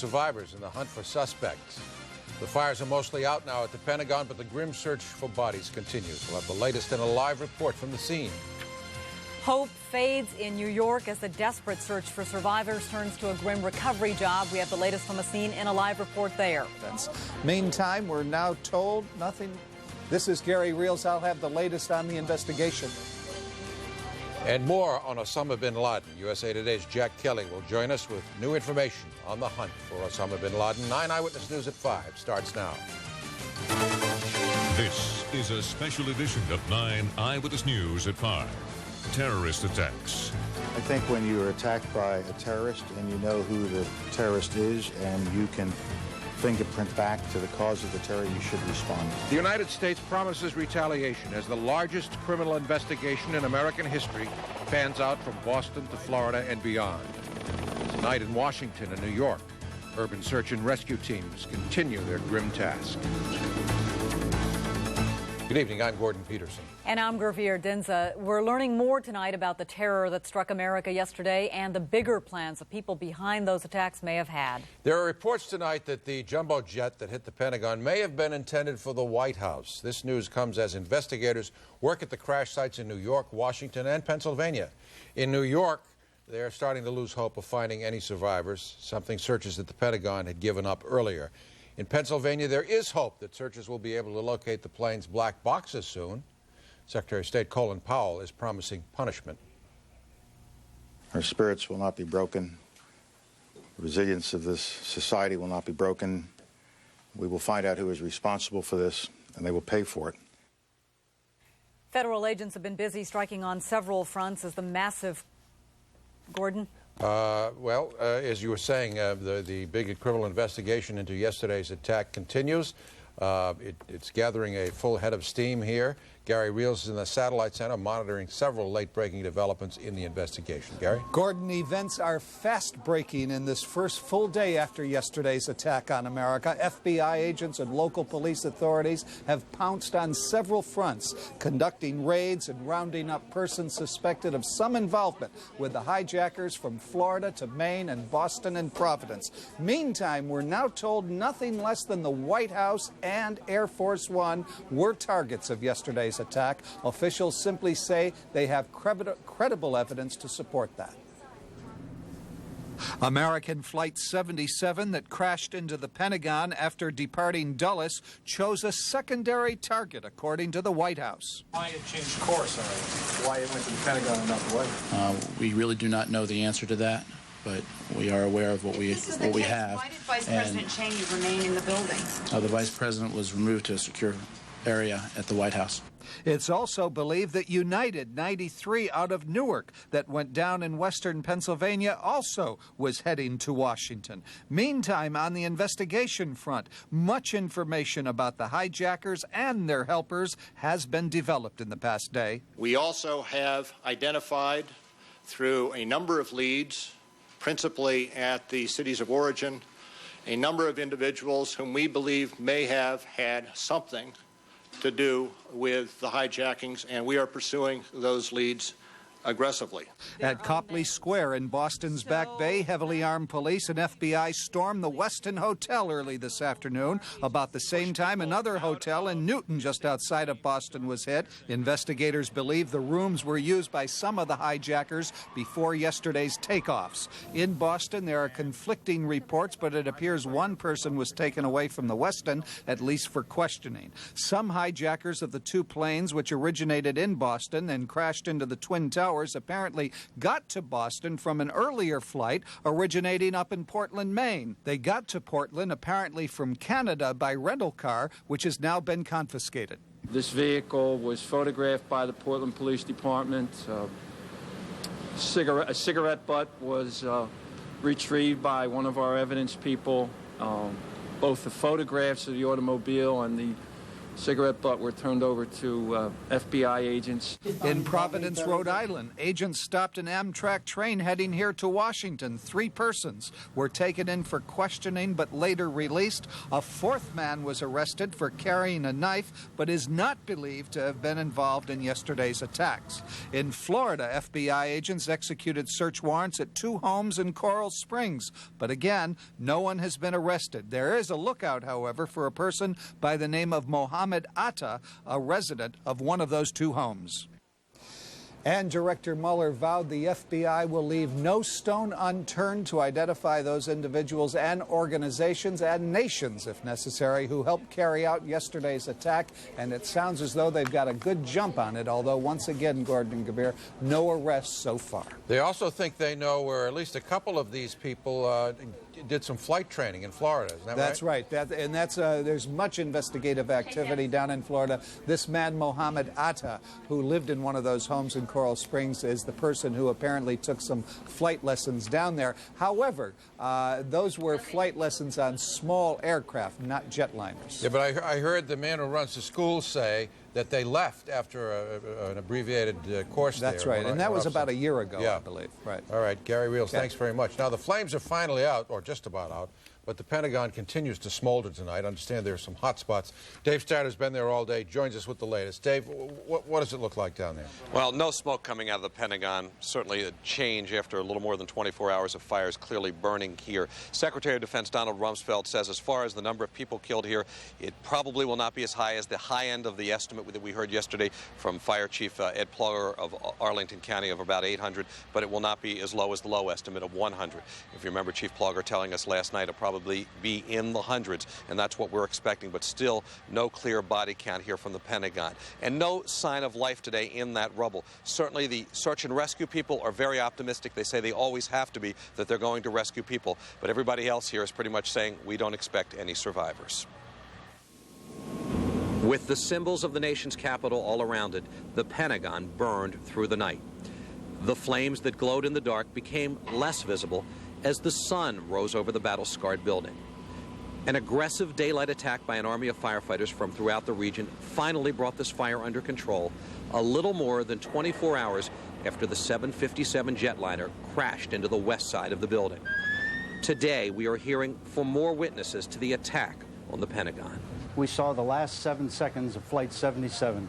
survivors in the hunt for suspects. The fires are mostly out now at the Pentagon, but the grim search for bodies continues. We'll have the latest in a live report from the scene. Hope fades in New York as the desperate search for survivors turns to a grim recovery job. We have the latest from the scene in a live report there. Meantime, we're now told nothing. This is Gary Reels. I'll have the latest on the investigation. And more on Osama bin Laden. USA Today's Jack Kelly will join us with new information on the hunt for Osama bin Laden. 9 Eyewitness News at 5 starts now. This is a special edition of 9 Eyewitness News at 5. Terrorist attacks. I think when you are attacked by a terrorist and you know who the terrorist is and you can fingerprint back to the cause of the terror, you should respond. The United States promises retaliation as the largest criminal investigation in American history pans out from Boston to Florida and beyond. Tonight in Washington and New York, urban search and rescue teams continue their grim task. Good evening, I'm Gordon Peterson. And I'm Gurveer Dinza. We're learning more tonight about the terror that struck America yesterday and the bigger plans the people behind those attacks may have had. There are reports tonight that the jumbo jet that hit the Pentagon may have been intended for the White House. This news comes as investigators work at the crash sites in New York, Washington, and Pennsylvania. In New York, they're starting to lose hope of finding any survivors, something searchers at the Pentagon had given up earlier. In Pennsylvania, there is hope that searchers will be able to locate the plane's black boxes soon. Secretary of State Colin Powell is promising punishment. Our spirits will not be broken. The resilience of this society will not be broken. We will find out who is responsible for this, and they will pay for it. Federal agents have been busy striking on several fronts as the massive... Gordon? As you were saying, the big criminal investigation into yesterday's attack continues. It's gathering a full head of steam here. Gary Reels is in the Satellite Center monitoring several late-breaking developments in the investigation. Gary? Gordon, events are fast-breaking in this first full day after yesterday's attack on America. FBI agents and local police authorities have pounced on several fronts, conducting raids and rounding up persons suspected of some involvement with the hijackers from Florida to Maine and Boston and Providence. Meantime, we're now told nothing less than the White House and Air Force One were targets of yesterday's attack. Officials simply say they have credible evidence to support that. American Flight 77 that crashed into the Pentagon after departing Dulles chose a secondary target, according to the White House. Why it changed course, why it went to the Pentagon and not the White House? We really do not know the answer to that, but we are aware of what we have. Why did Vice President Cheney remain in the building? The Vice President was removed to a secure area at the White House. It's also believed that United 93 out of Newark that went down in western Pennsylvania also was heading to Washington. Meantime, on the investigation front, much information about the hijackers and their helpers has been developed in the past day. We also have identified through a number of leads, principally at the cities of origin, a number of individuals whom we believe may have had something to do with the hijackings, and we are pursuing those leads aggressively. At Copley Square in Boston's Back Bay, heavily armed police and FBI stormed the Westin Hotel early this afternoon. About the same time, another hotel in Newton, just outside of Boston, was hit. Investigators believe the rooms were used by some of the hijackers before yesterday's takeoffs. In Boston, there are conflicting reports, but it appears one person was taken away from the Westin, at least for questioning. Some hijackers of the two planes, which originated in Boston and crashed into the Twin Towers, apparently got to Boston from an earlier flight originating up in Portland, Maine. They got to Portland apparently from Canada by rental car, which has now been confiscated. This vehicle was photographed by the Portland Police Department. A cigarette butt was retrieved by one of our evidence people. Both the photographs of the automobile and the cigarette butt were turned over to FBI agents. In Providence, Rhode Island, agents stopped an Amtrak train heading here to Washington. 3 persons were taken in for questioning but later released. A 4th man was arrested for carrying a knife but is not believed to have been involved in yesterday's attacks. In Florida, FBI agents executed search warrants at 2 homes in Coral Springs. But again, no one has been arrested. There is a lookout, however, for a person by the name of Mohammed Atta, a resident of one of those 2 homes. And Director Mueller vowed the FBI will leave no stone unturned to identify those individuals and organizations and nations, if necessary, who helped carry out yesterday's attack. And it sounds as though they've got a good jump on it, although, once again, Gordon and Gabir, no arrests so far. They also think they know where at least a couple of these people did some flight training in Florida. Isn't that That's right. There's much investigative activity down in Florida. This man, Mohammed Atta, who lived in one of those homes in Coral Springs, is the person who apparently took some flight lessons down there. However, those were flight lessons on small aircraft, not jetliners. Yeah, but I heard the man who runs the school say that they left after an abbreviated course there. That's right, and that was about a year ago, yeah. I believe. Right. All right, Gary Reels, Yeah. thanks very much. Now, the flames are finally out, or just about out, but the Pentagon continues to smolder tonight. I understand there are some hot spots. Dave Statter's been there all day, joins us with the latest. Dave, what does it look like down there? Well, no smoke coming out of the Pentagon. Certainly a change after a little more than 24 hours of fires clearly burning here. Secretary of Defense Donald Rumsfeld says as far as the number of people killed here, it probably will not be as high as the high end of the estimate that we heard yesterday from Fire Chief Ed Plugger of Arlington County of about 800, but it will not be as low as the low estimate of 100. If you remember Chief Plugger telling us last night, it'll probably be in the hundreds, and that's what we're expecting, but still no clear body count here from the Pentagon. And no sign of life today in that rubble. Certainly the search and rescue people are very optimistic. They say they always have to be, that they're going to rescue people, but everybody else here is pretty much saying we don't expect any survivors. With the symbols of the nation's capital all around it, the Pentagon burned through the night. The flames that glowed in the dark became less visible as the sun rose over the battle-scarred building. An aggressive daylight attack by an army of firefighters from throughout the region finally brought this fire under control a little more than 24 hours after the 757 jetliner crashed into the west side of the building. Today, we are hearing from more witnesses to the attack on the Pentagon. We saw the last 7 seconds of Flight 77.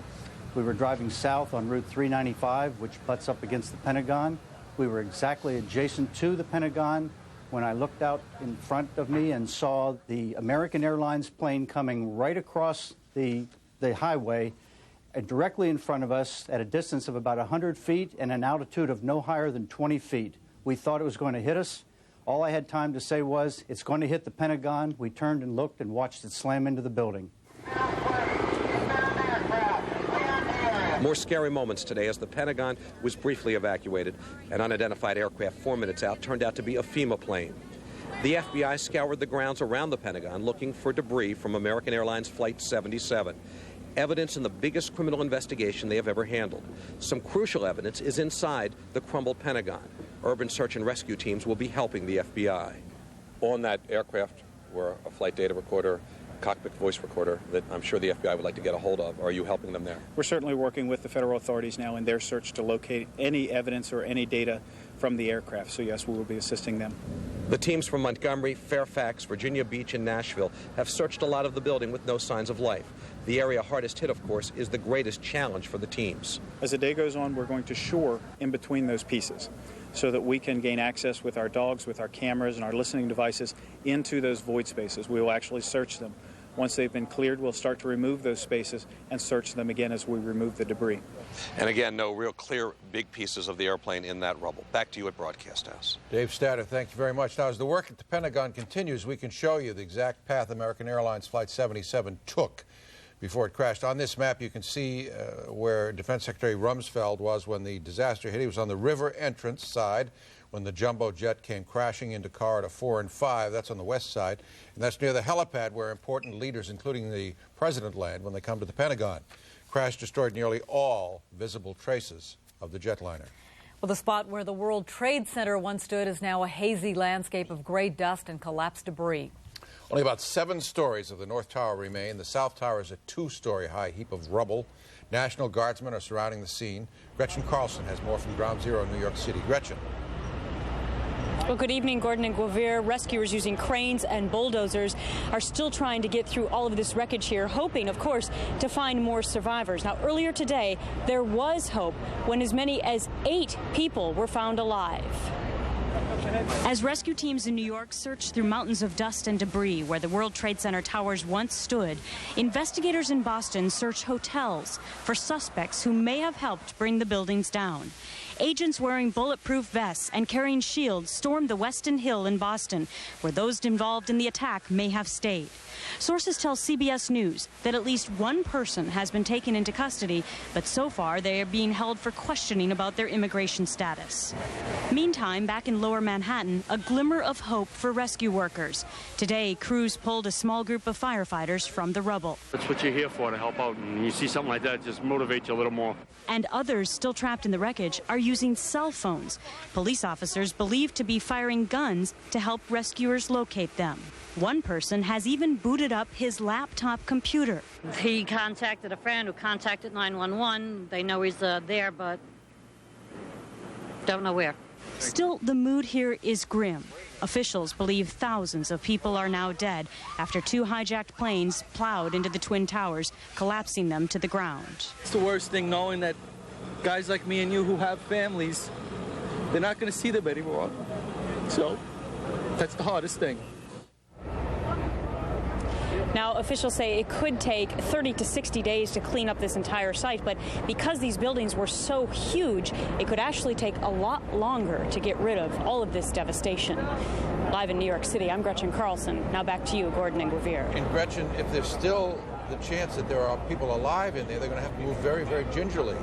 We were driving south on Route 395, which butts up against the Pentagon. We were exactly adjacent to the Pentagon when I looked out in front of me and saw the American Airlines plane coming right across the highway directly in front of us at a distance of about 100 feet and an altitude of no higher than 20 feet. We thought it was going to hit us. All I had time to say was, it's going to hit the Pentagon. We turned and looked and watched it slam into the building. More scary moments today as the Pentagon was briefly evacuated. An unidentified aircraft 4 minutes out turned out to be a FEMA plane. The FBI scoured the grounds around the Pentagon looking for debris from American Airlines Flight 77. Evidence in the biggest criminal investigation they have ever handled. Some crucial evidence is inside the crumbled Pentagon. Urban search and rescue teams will be helping the FBI. On that aircraft were a flight data recorder, cockpit voice recorder that I'm sure the FBI would like to get a hold of. Are you helping them there? We're certainly working with the federal authorities now in their search to locate any evidence or any data from the aircraft. So yes, we will be assisting them. The teams from Montgomery, Fairfax, Virginia Beach, and Nashville have searched a lot of the building with no signs of life. The area hardest hit, of course, is the greatest challenge for the teams. As the day goes on, we're going to shore in between those pieces so that we can gain access with our dogs, with our cameras, and our listening devices into those void spaces. We will actually search them. Once they've been cleared, we'll start to remove those spaces and search them again as we remove the debris. And again, no real clear big pieces of the airplane in that rubble. Back to you at Broadcast House. Dave Statter, thank you very much. Now, as the work at the Pentagon continues, we can show you the exact path American Airlines Flight 77 took before it crashed. On this map, you can see where Defense Secretary Rumsfeld was when the disaster hit. He was on the river entrance side when the jumbo jet came crashing into corridor 4 and 5. That's on the west side. And that's near the helipad where important leaders, including the president, land when they come to the Pentagon. Crash destroyed nearly all visible traces of the jetliner. Well, the spot where the World Trade Center once stood is now a hazy landscape of gray dust and collapsed debris. Only about 7 stories of the North Tower remain. The South Tower is a 2-story high heap of rubble. National Guardsmen are surrounding the scene. Gretchen Carlson has more from Ground Zero in New York City. Gretchen. Well, good evening, Gordon and Guevere. Rescuers using cranes and bulldozers are still trying to get through all of this wreckage here, hoping, of course, to find more survivors. Now, earlier today, there was hope when as many as 8 people were found alive. As rescue teams in New York search through mountains of dust and debris where the World Trade Center towers once stood, investigators in Boston search hotels for suspects who may have helped bring the buildings down. Agents wearing bulletproof vests and carrying shields stormed the Westin Hill in Boston, where those involved in the attack may have stayed. Sources tell CBS News that at least 1 person has been taken into custody, but so far they are being held for questioning about their immigration status. Meantime, back in Lower Manhattan, a glimmer of hope for rescue workers. Today, crews pulled a small group of firefighters from the rubble. That's what you're here for, to help out, and you see something like that, just motivates you a little more. And others still trapped in the wreckage are using cell phones. Police officers believed to be firing guns to help rescuers locate them. One person has even booted up his laptop computer. He contacted a friend who contacted 911. They know he's there, but don't know where. Still, the mood here is grim. Officials believe thousands of people are now dead after 2 hijacked planes plowed into the Twin Towers, collapsing them to the ground. It's the worst thing knowing that guys like me and you who have families, they're not going to see them anymore. So that's the hardest thing. Now, officials say it could take 30 to 60 days to clean up this entire site, but because these buildings were so huge, it could actually take a lot longer to get rid of all of this devastation. Live in New York City, I'm Gretchen Carlson. Now back to you, Gordon and Guevere. And Gretchen, if there's still the chance that there are people alive in there, they're going to have to move very, very gingerly.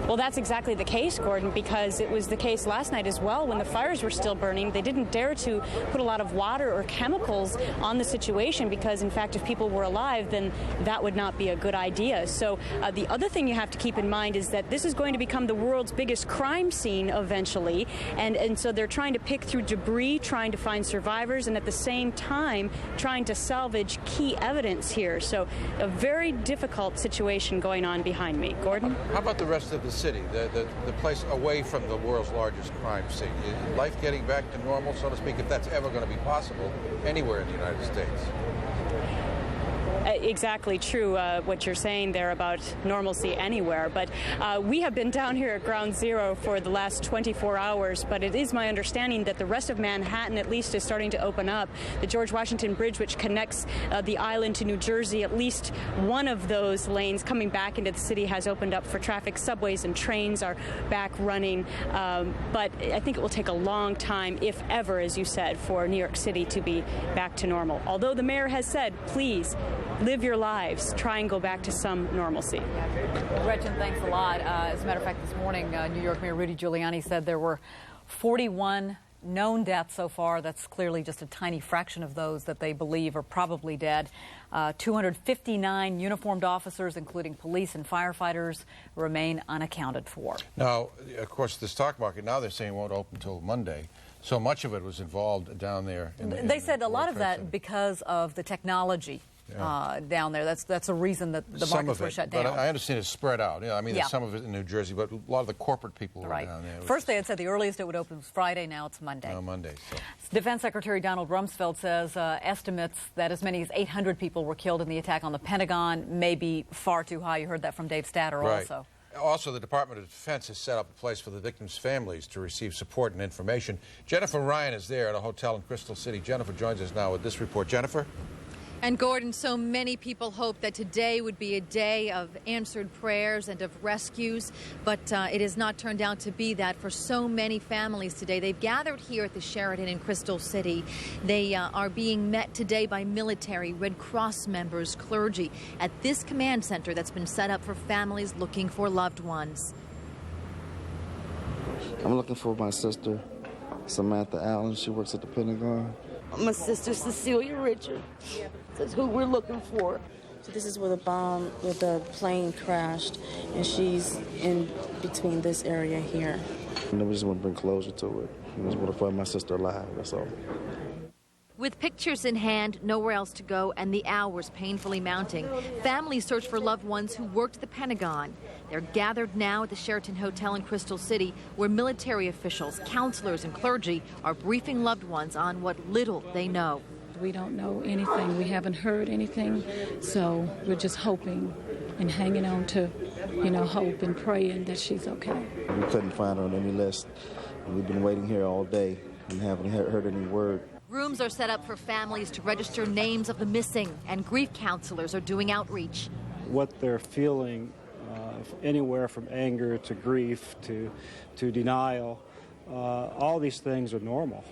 Well, that's exactly the case, Gordon, because it was the case last night as well when the fires were still burning. They didn't dare to put a lot of water or chemicals on the situation because, in fact, if people were alive, then that would not be a good idea. So the other thing you have to keep in mind is that this is going to become the world's biggest crime scene eventually. And so they're trying to pick through debris, trying to find survivors, and at the same time trying to salvage key evidence here. So a very difficult situation going on behind me. Gordon? How about the rest of the city, the place away from the world's largest crime scene? Is life getting back to normal, so to speak, if that's ever going to be possible anywhere in the United States? Exactly true, what you're saying there about normalcy anywhere. But we have been down here at Ground Zero for the last 24 hours, but it is my understanding that the rest of Manhattan at least is starting to open up. The George Washington Bridge, which connects the island to New Jersey, at least one of those lanes coming back into the city has opened up for traffic. Subways and trains are back running, but I think it will take a long time, if ever, as you said, for New York City to be back to normal. Although the mayor has said, please, live your lives. Try and go back to some normalcy. Gretchen, thanks a lot. As a matter of fact, this morning, New York Mayor Rudy Giuliani said there were 41 known deaths so far. That's clearly just a tiny fraction of those that they believe are probably dead. 259 uniformed officers, including police and firefighters, remain unaccounted for. Now, of course, the stock market, now they're saying won't open until Monday. So much of it was involved down there. They said a lot of that because of the technology. Down there. That's a reason that the markets were shut down. But I understand it's spread out. I mean, there's some of it in New Jersey, but a lot of the corporate people were down there. First, they had said the earliest it would open was Friday. Now it's Monday. No, Monday. So. Defense Secretary Donald Rumsfeld says estimates that as many as 800 people were killed in the attack on the Pentagon may be far too high. You heard that from Dave Statter also. Also, the Department of Defense has set up a place for the victims' families to receive support and information. Jennifer Ryan is there at a hotel in Crystal City. Jennifer joins us now with this report. Jennifer? And Gordon, so many people hoped that today would be a day of answered prayers and of rescues, but it has not turned out to be that for so many families today. They've gathered here at the Sheraton in Crystal City. They are being met today by military, Red Cross members, clergy at this command center that's been set up for families looking for loved ones. I'm looking for my sister, Samantha Allen. She works at the Pentagon. My sister, Cecilia Richard. That's who we're looking for. So this is where the plane crashed, and she's in between this area here. And we just want to bring closure to it. We just want to find my sister alive, that's all. With pictures in hand, nowhere else to go, and the hours painfully mounting, families search for loved ones who worked at the Pentagon. They're gathered now at the Sheraton Hotel in Crystal City, where military officials, counselors, and clergy are briefing loved ones on what little they know. We don't know anything. We haven't heard anything, so we're just hoping and hanging on to, hope and praying that she's okay. We couldn't find her on any list. We've been waiting here all day and haven't heard any word. Rooms are set up for families to register names of the missing, and grief counselors are doing outreach. What they're feeling, anywhere from anger to grief to denial, all these things are normal.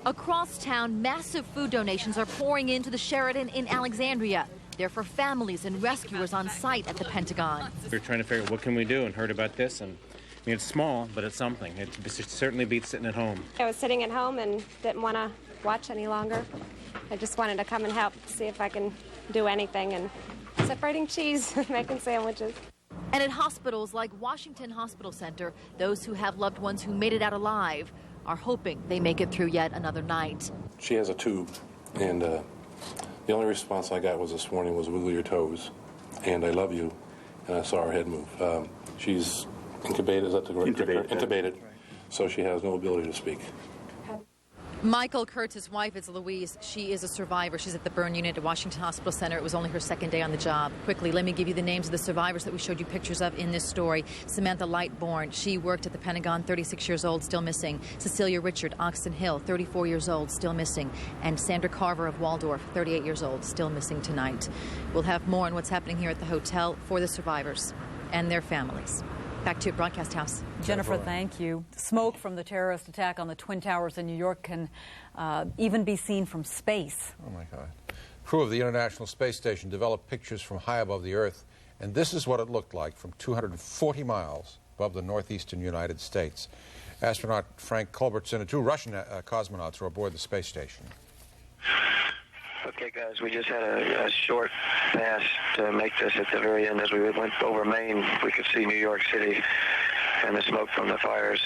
Across town, massive food donations are pouring into the Sheraton in Alexandria. They're for families and rescuers on site at the Pentagon. We're trying to figure out what can we do, and heard about this, and I mean, it's small, but it's something. It certainly beats sitting at home. I was sitting at home and didn't want to watch any longer. I just wanted to come and help, see if I can do anything, and separating cheese, making sandwiches. And at hospitals like Washington Hospital Center, those who have loved ones who made it out alive are hoping they make it through yet another night. She has a tube, and the only response I got was this morning was wiggle your toes, and I love you, and I saw her head move. She's intubated, is that the correct term? Intubated, so she has no ability to speak. Michael Kurtz, his wife, is Louise. She is a survivor. She's at the burn unit at Washington Hospital Center. It was only her second day on the job. Quickly, let me give you the names of the survivors that we showed you pictures of in this story. Samantha Lightbourne, she worked at the Pentagon, 36 years old, still missing. Cecilia Richard, Oxon Hill, 34 years old, still missing. And Sandra Carver of Waldorf, 38 years old, still missing tonight. We'll have more on what's happening here at the hotel for the survivors and their families. Back to you at Broadcast House. Jennifer, thank you. Smoke from the terrorist attack on the Twin Towers in New York can even be seen from space. Oh, my God. Crew of the International Space Station developed pictures from high above the Earth, and this is what it looked like from 240 miles above the northeastern United States. Astronaut Frank Culbertson and two Russian cosmonauts are aboard the space station. Okay, guys, we just had a short pass to make this at the very end. As we went over Maine, we could see New York City and the smoke from the fires.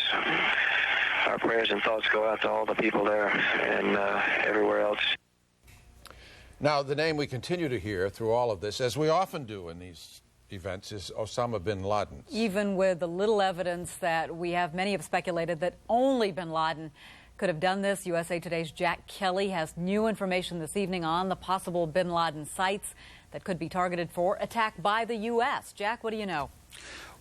Our prayers and thoughts go out to all the people there and everywhere else. Now, the name we continue to hear through all of this, as we often do in these events, is Osama bin Laden. Even with the little evidence that we have, many have speculated that only bin Laden could have done this. USA Today's Jack Kelly has new information this evening on the possible bin Laden sites that could be targeted for attack by the U.S. Jack, what do you know?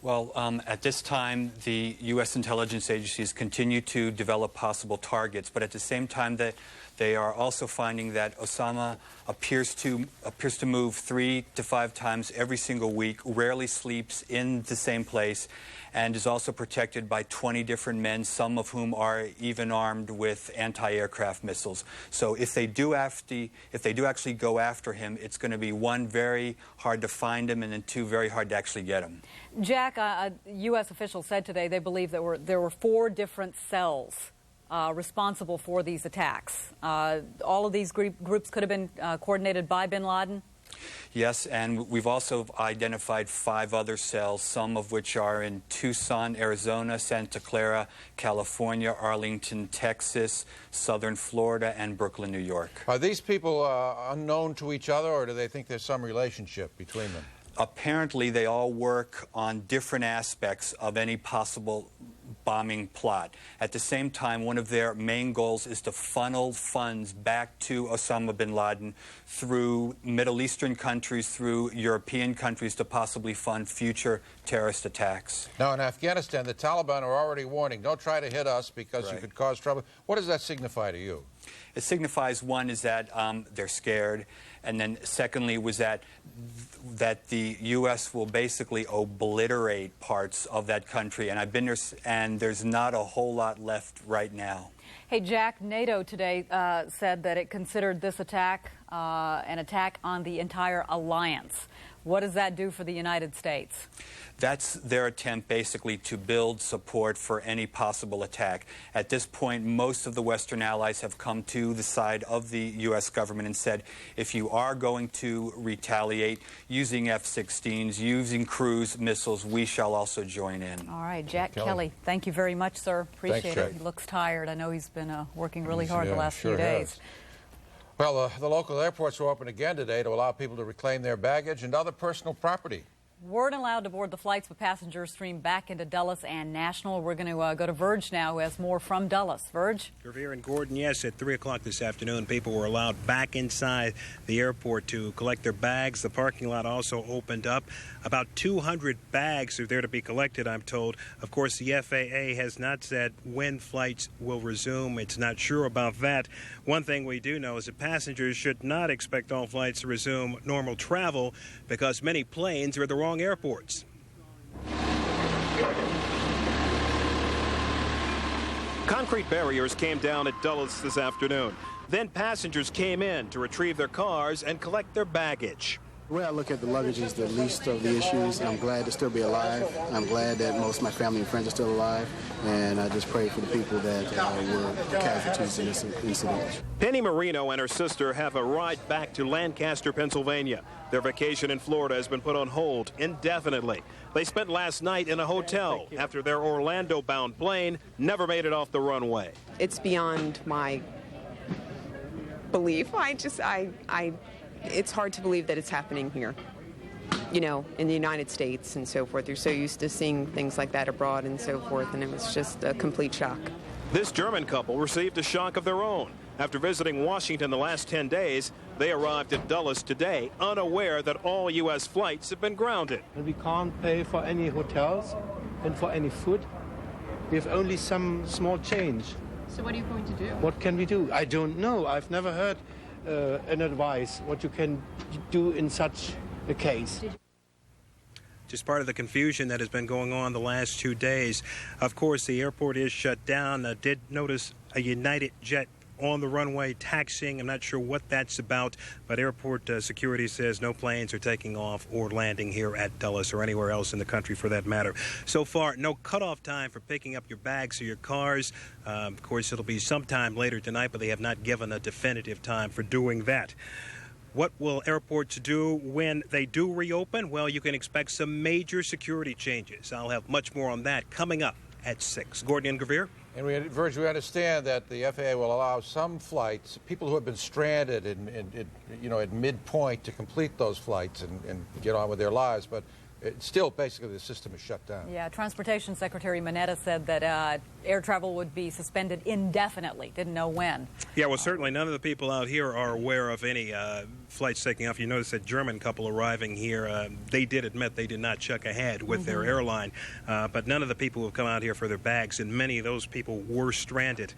Well, at this time, the U.S. intelligence agencies continue to develop possible targets, but at the same time that they are also finding that Osama appears to move 3 to 5 times every single week, rarely sleeps in the same place, and is also protected by 20 different men, some of whom are even armed with anti-aircraft missiles. So if they do actually go after him, it's going to be, 1, very hard to find him, and then 2, very hard to actually get him. Jack, U.S. officials said today they believe there were 4 different cells responsible for these attacks. All of these groups could have been coordinated by bin Laden? Yes, and we've also identified 5 other cells, some of which are in Tucson, Arizona, Santa Clara, California, Arlington, Texas, southern Florida, and Brooklyn, New York. Are these people unknown to each other, or do they think there's some relationship between them? Apparently, they all work on different aspects of any possible bombing plot. At the same time, one of their main goals is to funnel funds back to Osama bin Laden through Middle Eastern countries, through European countries, to possibly fund future terrorist attacks. Now, in Afghanistan, the Taliban are already warning, don't try to hit us because you could cause trouble. What does that signify to you? It signifies, 1, is that they're scared, and then secondly was that the U.S. will basically obliterate parts of that country, and I've been there, and there's not a whole lot left right now. Hey, Jack, NATO today said that it considered this attack an attack on the entire alliance. What does that do for the United States? That's their attempt basically to build support for any possible attack. At this point, most of the Western allies have come to the side of the U.S. government and said, if you are going to retaliate using F-16s, using cruise missiles, we shall also join in. All right, Jack Kelly, thank you very much, sir. Appreciate it. Jack. He looks tired. I know he's been working really hard the last few days. Well, the local airports were open again today to allow people to reclaim their baggage and other personal property. Weren't allowed to board the flights with passengers streamed back into Dulles and National. We're going to go to Verge now, who has more from Dulles. Verge? Revere and Gordon, yes, at 3 o'clock this afternoon, people were allowed back inside the airport to collect their bags. The parking lot also opened up. About 200 bags are there to be collected, I'm told. Of course, the FAA has not said when flights will resume. It's not sure about that. One thing we do know is that passengers should not expect all flights to resume normal travel because many planes are at the wrong airports. Concrete barriers came down at Dulles this afternoon. Then passengers came in to retrieve their cars and collect their baggage. The way I look at the luggage is the least of the issues. I'm glad to still be alive. I'm glad that most of my family and friends are still alive. And I just pray for the people that were casualties in this incident. Penny Marino and her sister have a ride back to Lancaster, Pennsylvania. Their vacation in Florida has been put on hold indefinitely. They spent last night in a hotel after their Orlando-bound plane never made it off the runway. It's beyond my belief. It's hard to believe that it's happening here, you know, in the United States and so forth. You're so used to seeing things like that abroad and so forth, and it was just a complete shock. This German couple received a shock of their own. After visiting Washington the last 10 days, they arrived at Dulles today, unaware that all U.S. flights have been grounded. We can't pay for any hotels and for any food. We have only some small change. So what are you going to do? What can we do? I don't know. I've never heard an advice what you can do in such a case. Just part of the confusion that has been going on the last 2 days. Of course, the airport is shut down. I did notice a United jet on the runway taxiing. I'm not sure what that's about, but airport security says no planes are taking off or landing here at Dulles or anywhere else in the country for that matter. So far, no cutoff time for picking up your bags or your cars. Of course, it'll be sometime later tonight, but they have not given a definitive time for doing that. What will airports do when they do reopen? Well, you can expect some major security changes. I'll have much more on that coming up at 6. Gordon and Gavir. And Verge, we understand that the FAA will allow some flights, people who have been stranded at midpoint, to complete those flights and get on with their lives. But still, basically, the system is shut down. Yeah, Transportation Secretary Mineta said that air travel would be suspended indefinitely. Didn't know when. Yeah, well, certainly none of the people out here are aware of any flights taking off. You notice that German couple arriving here, they did admit they did not check ahead with their airline, but none of the people who have come out here for their bags, and many of those people were stranded.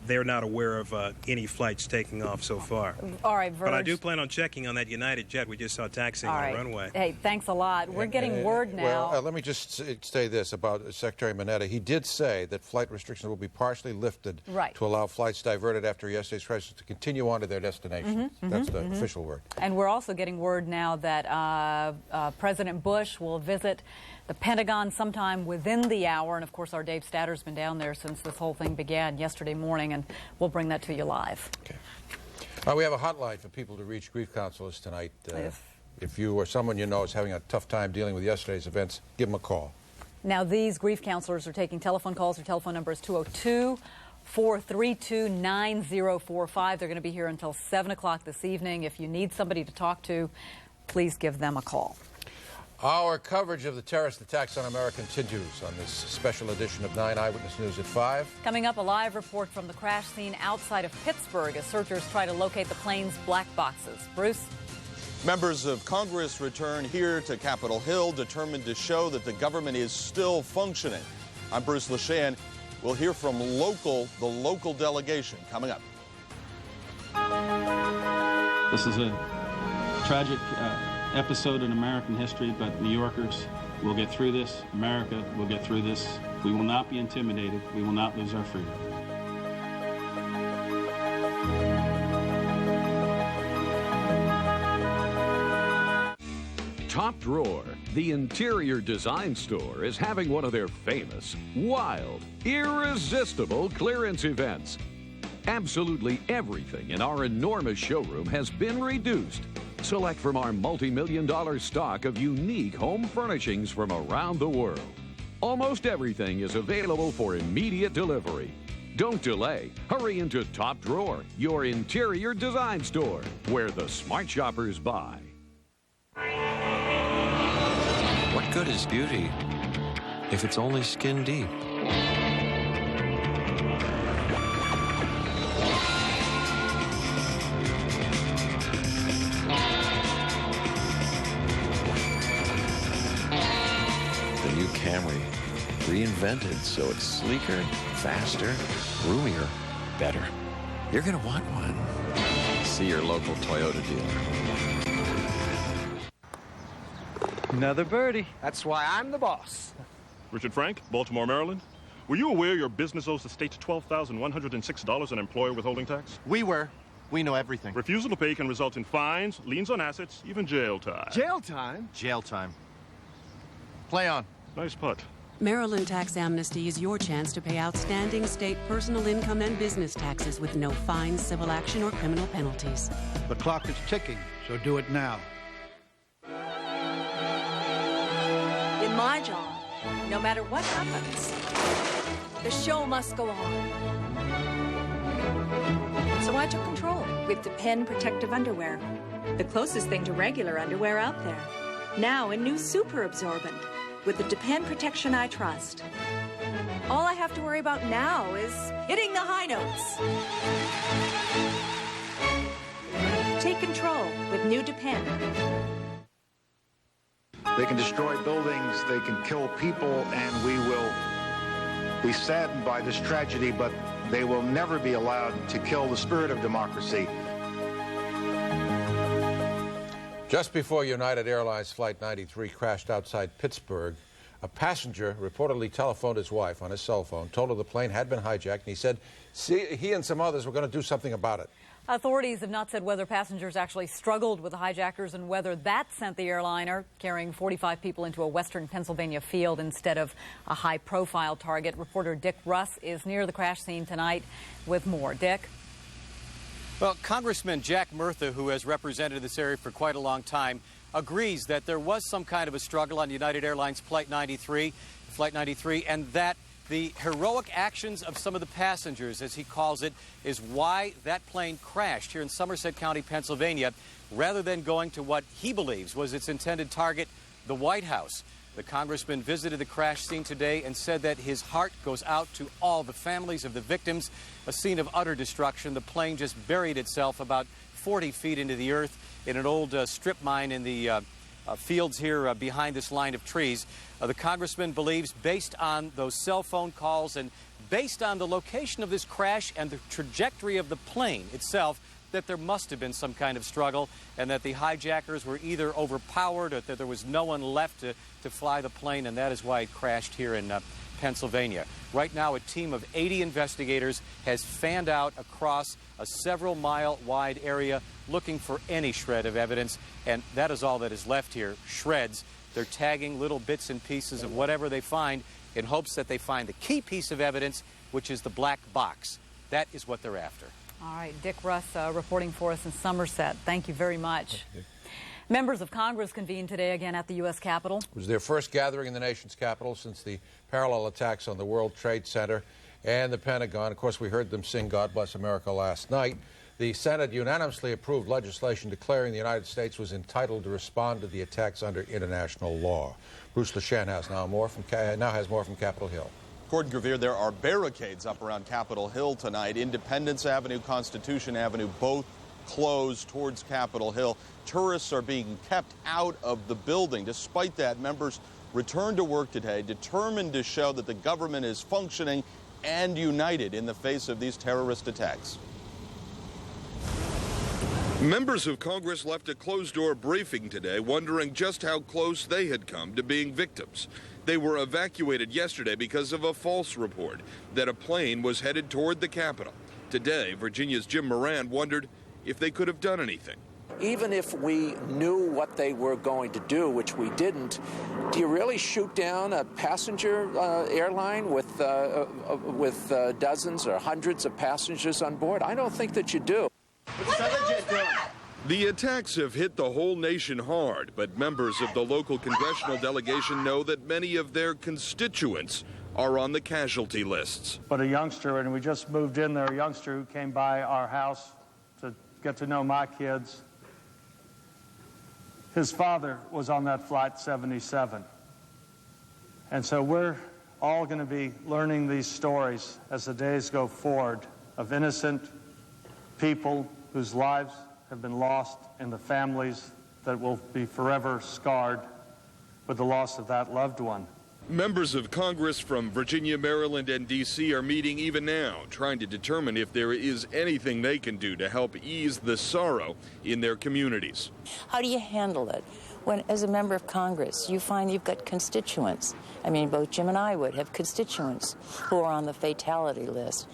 They're not aware of any flights taking off so far. All right, Verge. But I do plan on checking on that United jet we just saw taxiing on the runway. Hey, thanks a lot. We're getting word now. Well, let me just say this about Secretary Mineta. He did say that flight restrictions will be partially lifted to allow flights diverted after yesterday's crisis to continue on to their destinations. That's the official word. And we're also getting word now that President Bush will visit the Pentagon sometime within the hour. And, of course, our Dave Statter's been down there since this whole thing began yesterday morning, and we'll bring that to you live. Okay. We have a hotline for people to reach grief counselors tonight. If you or someone you know is having a tough time dealing with yesterday's events, give them a call. Now, these grief counselors are taking telephone calls. Their telephone number is 202-432-9045. They're going to be here until 7 o'clock this evening. If you need somebody to talk to, please give them a call. Our coverage of the terrorist attacks on America continues on this special edition of 9 Eyewitness News at 5. Coming up, a live report from the crash scene outside of Pittsburgh as searchers try to locate the plane's black boxes. Bruce? Members of Congress return here to Capitol Hill, determined to show that the government is still functioning. I'm Bruce Leshan. We'll hear from the local delegation coming up. This is a tragic episode in American history, but New Yorkers will get through this. America will get through this. We will not be intimidated. We will not lose our freedom. Top Drawer, the interior design store, is having one of their famous, wild, irresistible clearance events. Absolutely everything in our enormous showroom has been reduced. Select from our multi-million-dollar stock of unique home furnishings from around the world. Almost everything is available for immediate delivery. Don't delay. Hurry into Top Drawer, your interior design store, where the smart shoppers buy. What good is beauty if it's only skin deep? The new Camry, reinvented so it's sleeker, faster, roomier, better. You're going to want one. See your local Toyota dealer. Another birdie. That's why I'm the boss. Richard Frank, Baltimore, Maryland. Were you aware your business owes the state $12,106 in employer withholding tax? We were. We know everything. Refusal to pay can result in fines, liens on assets, even jail time. Jail time? Jail time. Play on. Nice putt. Maryland Tax Amnesty is your chance to pay outstanding state personal income and business taxes with no fines, civil action, or criminal penalties. The clock is ticking, so do it now. In my job, no matter what happens, the show must go on. So I took control with Depend Protective Underwear, the closest thing to regular underwear out there. Now a new super absorbent with the Depend Protection I trust. All I have to worry about now is hitting the high notes. Take control with new Depend. They can destroy buildings, they can kill people, and we will be saddened by this tragedy, but they will never be allowed to kill the spirit of democracy. Just before United Airlines Flight 93 crashed outside Pittsburgh, a passenger reportedly telephoned his wife on his cell phone, told her the plane had been hijacked, and he said he and some others were going to do something about it. Authorities have not said whether passengers actually struggled with the hijackers and whether that sent the airliner carrying 45 people into a western Pennsylvania field instead of a high-profile target. Reporter Dick Russ is near the crash scene tonight with more. Dick? Well, Congressman Jack Murtha, who has represented this area for quite a long time, agrees that there was some kind of a struggle on United Airlines Flight 93, and that the heroic actions of some of the passengers, as he calls it, is why that plane crashed here in Somerset County, Pennsylvania, rather than going to what he believes was its intended target, the White House. The congressman visited the crash scene today and said that his heart goes out to all the families of the victims. A scene of utter destruction. The plane just buried itself about 40 feet into the earth in an old strip mine in the fields here behind this line of trees. The congressman believes, based on those cell phone calls and based on the location of this crash and the trajectory of the plane itself, that there must have been some kind of struggle and that the hijackers were either overpowered or that there was no one left to fly the plane, and that is why it crashed here in Pennsylvania. Right now, a team of 80 investigators has fanned out across a several-mile-wide area looking for any shred of evidence, and that is all that is left here, shreds. They're tagging little bits and pieces of whatever they find in hopes that they find the key piece of evidence, which is the black box. That is what they're after. All right, Dick Russ reporting for us in Somerset. Thank you very much. Members of Congress convened today again at the U.S. Capitol. It was their first gathering in the nation's capital since the parallel attacks on the World Trade Center and the Pentagon. Of course, we heard them sing God Bless America last night. The Senate unanimously approved legislation declaring the United States was entitled to respond to the attacks under international law. Bruce LeShan has now has more from Capitol Hill. Gordon Gravier, there are barricades up around Capitol Hill tonight. Independence Avenue, Constitution Avenue, both closed towards Capitol Hill. Tourists are being kept out of the building. Despite that, members returned to work today, determined to show that the government is functioning and united in the face of these terrorist attacks. Members of Congress left a closed-door briefing today wondering just how close they had come to being victims. They were evacuated yesterday because of a false report that a plane was headed toward the Capitol. Today, Virginia's Jim Moran wondered if they could have done anything. even if we knew what they were going to do, which we didn't, do you really shoot down a passenger airline with dozens or hundreds of passengers on board? I don't think that you do. The attacks have hit the whole nation hard, but members of the local congressional delegation know that many of their constituents are on the casualty lists. But a youngster, and we just moved in there, a youngster who came by our house to get to know my kids, his father was on that Flight 77. And so we're all going to be learning these stories as the days go forward of innocent people whose lives have been lost and the families that will be forever scarred with the loss of that loved one. Members of Congress from Virginia, Maryland, and D.C. are meeting even now, trying to determine if there is anything they can do to help ease the sorrow in their communities. How do you handle it when, as a member of Congress, you find you've got constituents? I mean, both Jim and I would have constituents who are on the fatality list.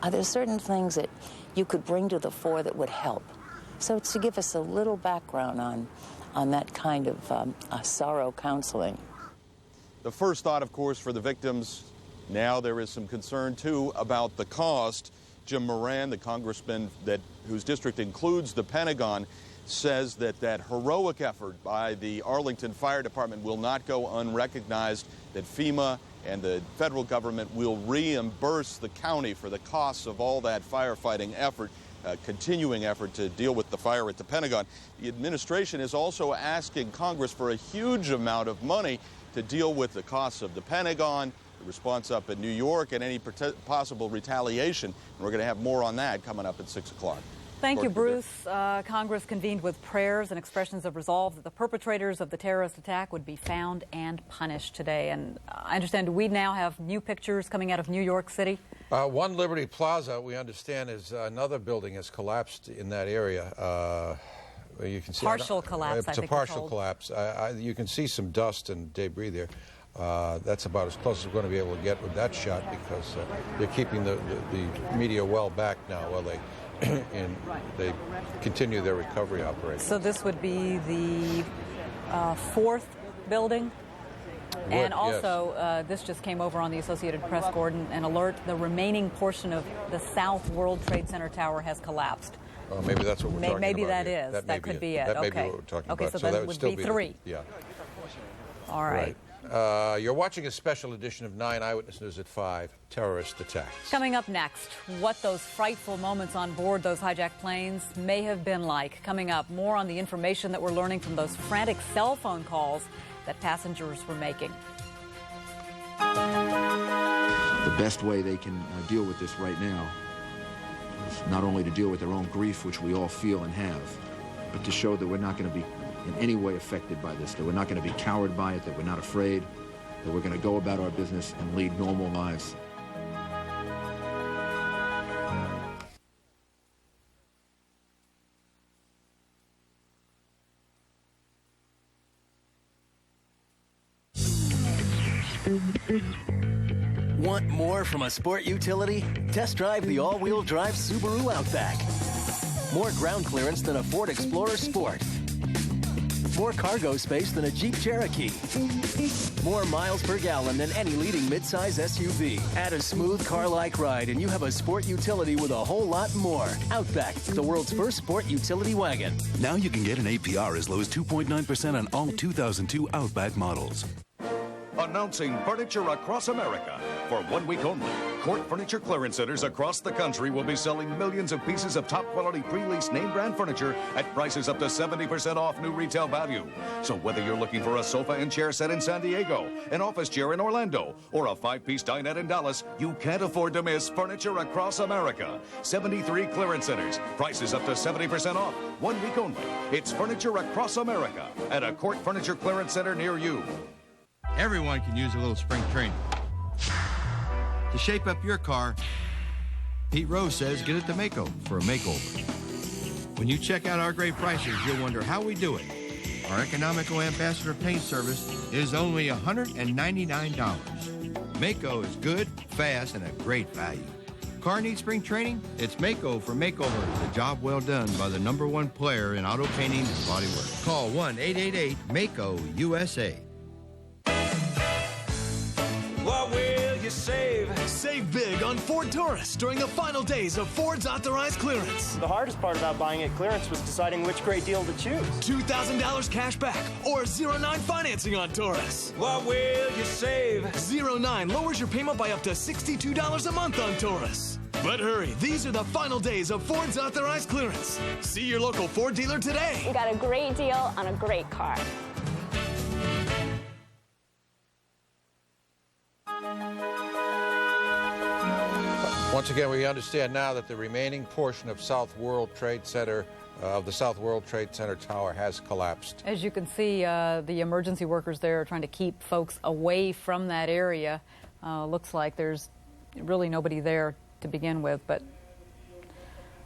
Are there certain things that you could bring to the fore that would help? So to give us a little background on that kind of sorrow counseling. The first thought, of course, for the victims, now there is some concern, too, about the cost. Jim Moran, the congressman whose district includes the Pentagon, says that heroic effort by the Arlington Fire Department will not go unrecognized, that FEMA and the federal government will reimburse the county for the costs of all that firefighting effort. Continuing effort to deal with the fire at the Pentagon. The administration is also asking Congress for a huge amount of money to deal with the costs of the Pentagon, the response up in New York, and any possible retaliation. And we're going to have more on that coming up at 6 o'clock. Thank you, Bruce. Congress convened with prayers and expressions of resolve that the perpetrators of the terrorist attack would be found and punished today. And I understand we now have new pictures coming out of New York City. One Liberty Plaza, we understand, is another building has collapsed in that area. You can see partial collapse. It's a partial collapse. You can see some dust and debris there. That's about as close as we're going to be able to get with that shot, because they're keeping the media well back now while they continue their recovery operation. So this would be the fourth building? And also, this just came over on the Associated Press, Gordon, an alert: the remaining portion of the South World Trade Center tower has collapsed. Oh, maybe that's what we're talking about. Maybe that here. is. That could be it. That may okay. be what we're talking okay, about. so that would be three. Yeah. All right. You're watching a special edition of 9 Eyewitness News at 5, terrorist attacks. Coming up next, what those frightful moments on board those hijacked planes may have been like. Coming up, more on the information that we're learning from those frantic cell phone calls that passengers were making. The best way they can deal with this right now is not only to deal with their own grief, which we all feel and have, but to show that we're not going to be in any way affected by this, that we're not going to be cowed by it, that we're not afraid, that we're going to go about our business and lead normal lives. Want more from a sport utility? Test drive the all-wheel drive Subaru Outback. More ground clearance than a Ford Explorer Sport. More cargo space than a Jeep Cherokee. More miles per gallon than any leading midsize SUV. Add a smooth car-like ride and you have a sport utility with a whole lot more. Outback, the world's first sport utility wagon. Now you can get an APR as low as 2.9% on all 2002 Outback models. Announcing Furniture Across America. For 1 week only, Court Furniture Clearance Centers across the country will be selling millions of pieces of top-quality pre-leased name-brand furniture at prices up to 70% off new retail value. So whether you're looking for a sofa and chair set in San Diego, an office chair in Orlando, or a 5-piece dinette in Dallas, you can't afford to miss Furniture Across America. 73 clearance centers, prices up to 70% off. 1 week only. It's Furniture Across America at a Court Furniture Clearance Center near you. Everyone can use a little spring training. To shape up your car, Pete Rose says get it to Mako for a makeover. When you check out our great prices, you'll wonder how we do it. Our economical ambassador paint service is only $199. Mako is good, fast, and a great value. Car needs spring training? It's Mako for Makeover, the job well done by the #1 player in auto painting and body work. Call 1-888-MAKO-USA. What will you save? Save big on Ford Taurus during the final days of Ford's authorized clearance. The hardest part about buying at clearance was deciding which great deal to choose. $2,000 cash back or 0-9 financing on Taurus. What will you save? 0-9 lowers your payment by up to $62 a month on Taurus. But hurry, these are the final days of Ford's authorized clearance. See your local Ford dealer today. We got a great deal on a great car. Once again, we understand now that the remaining portion of the South World Trade Center tower has collapsed. As you can see, the emergency workers there are trying to keep folks away from that area. Looks like there's really nobody there to begin with, but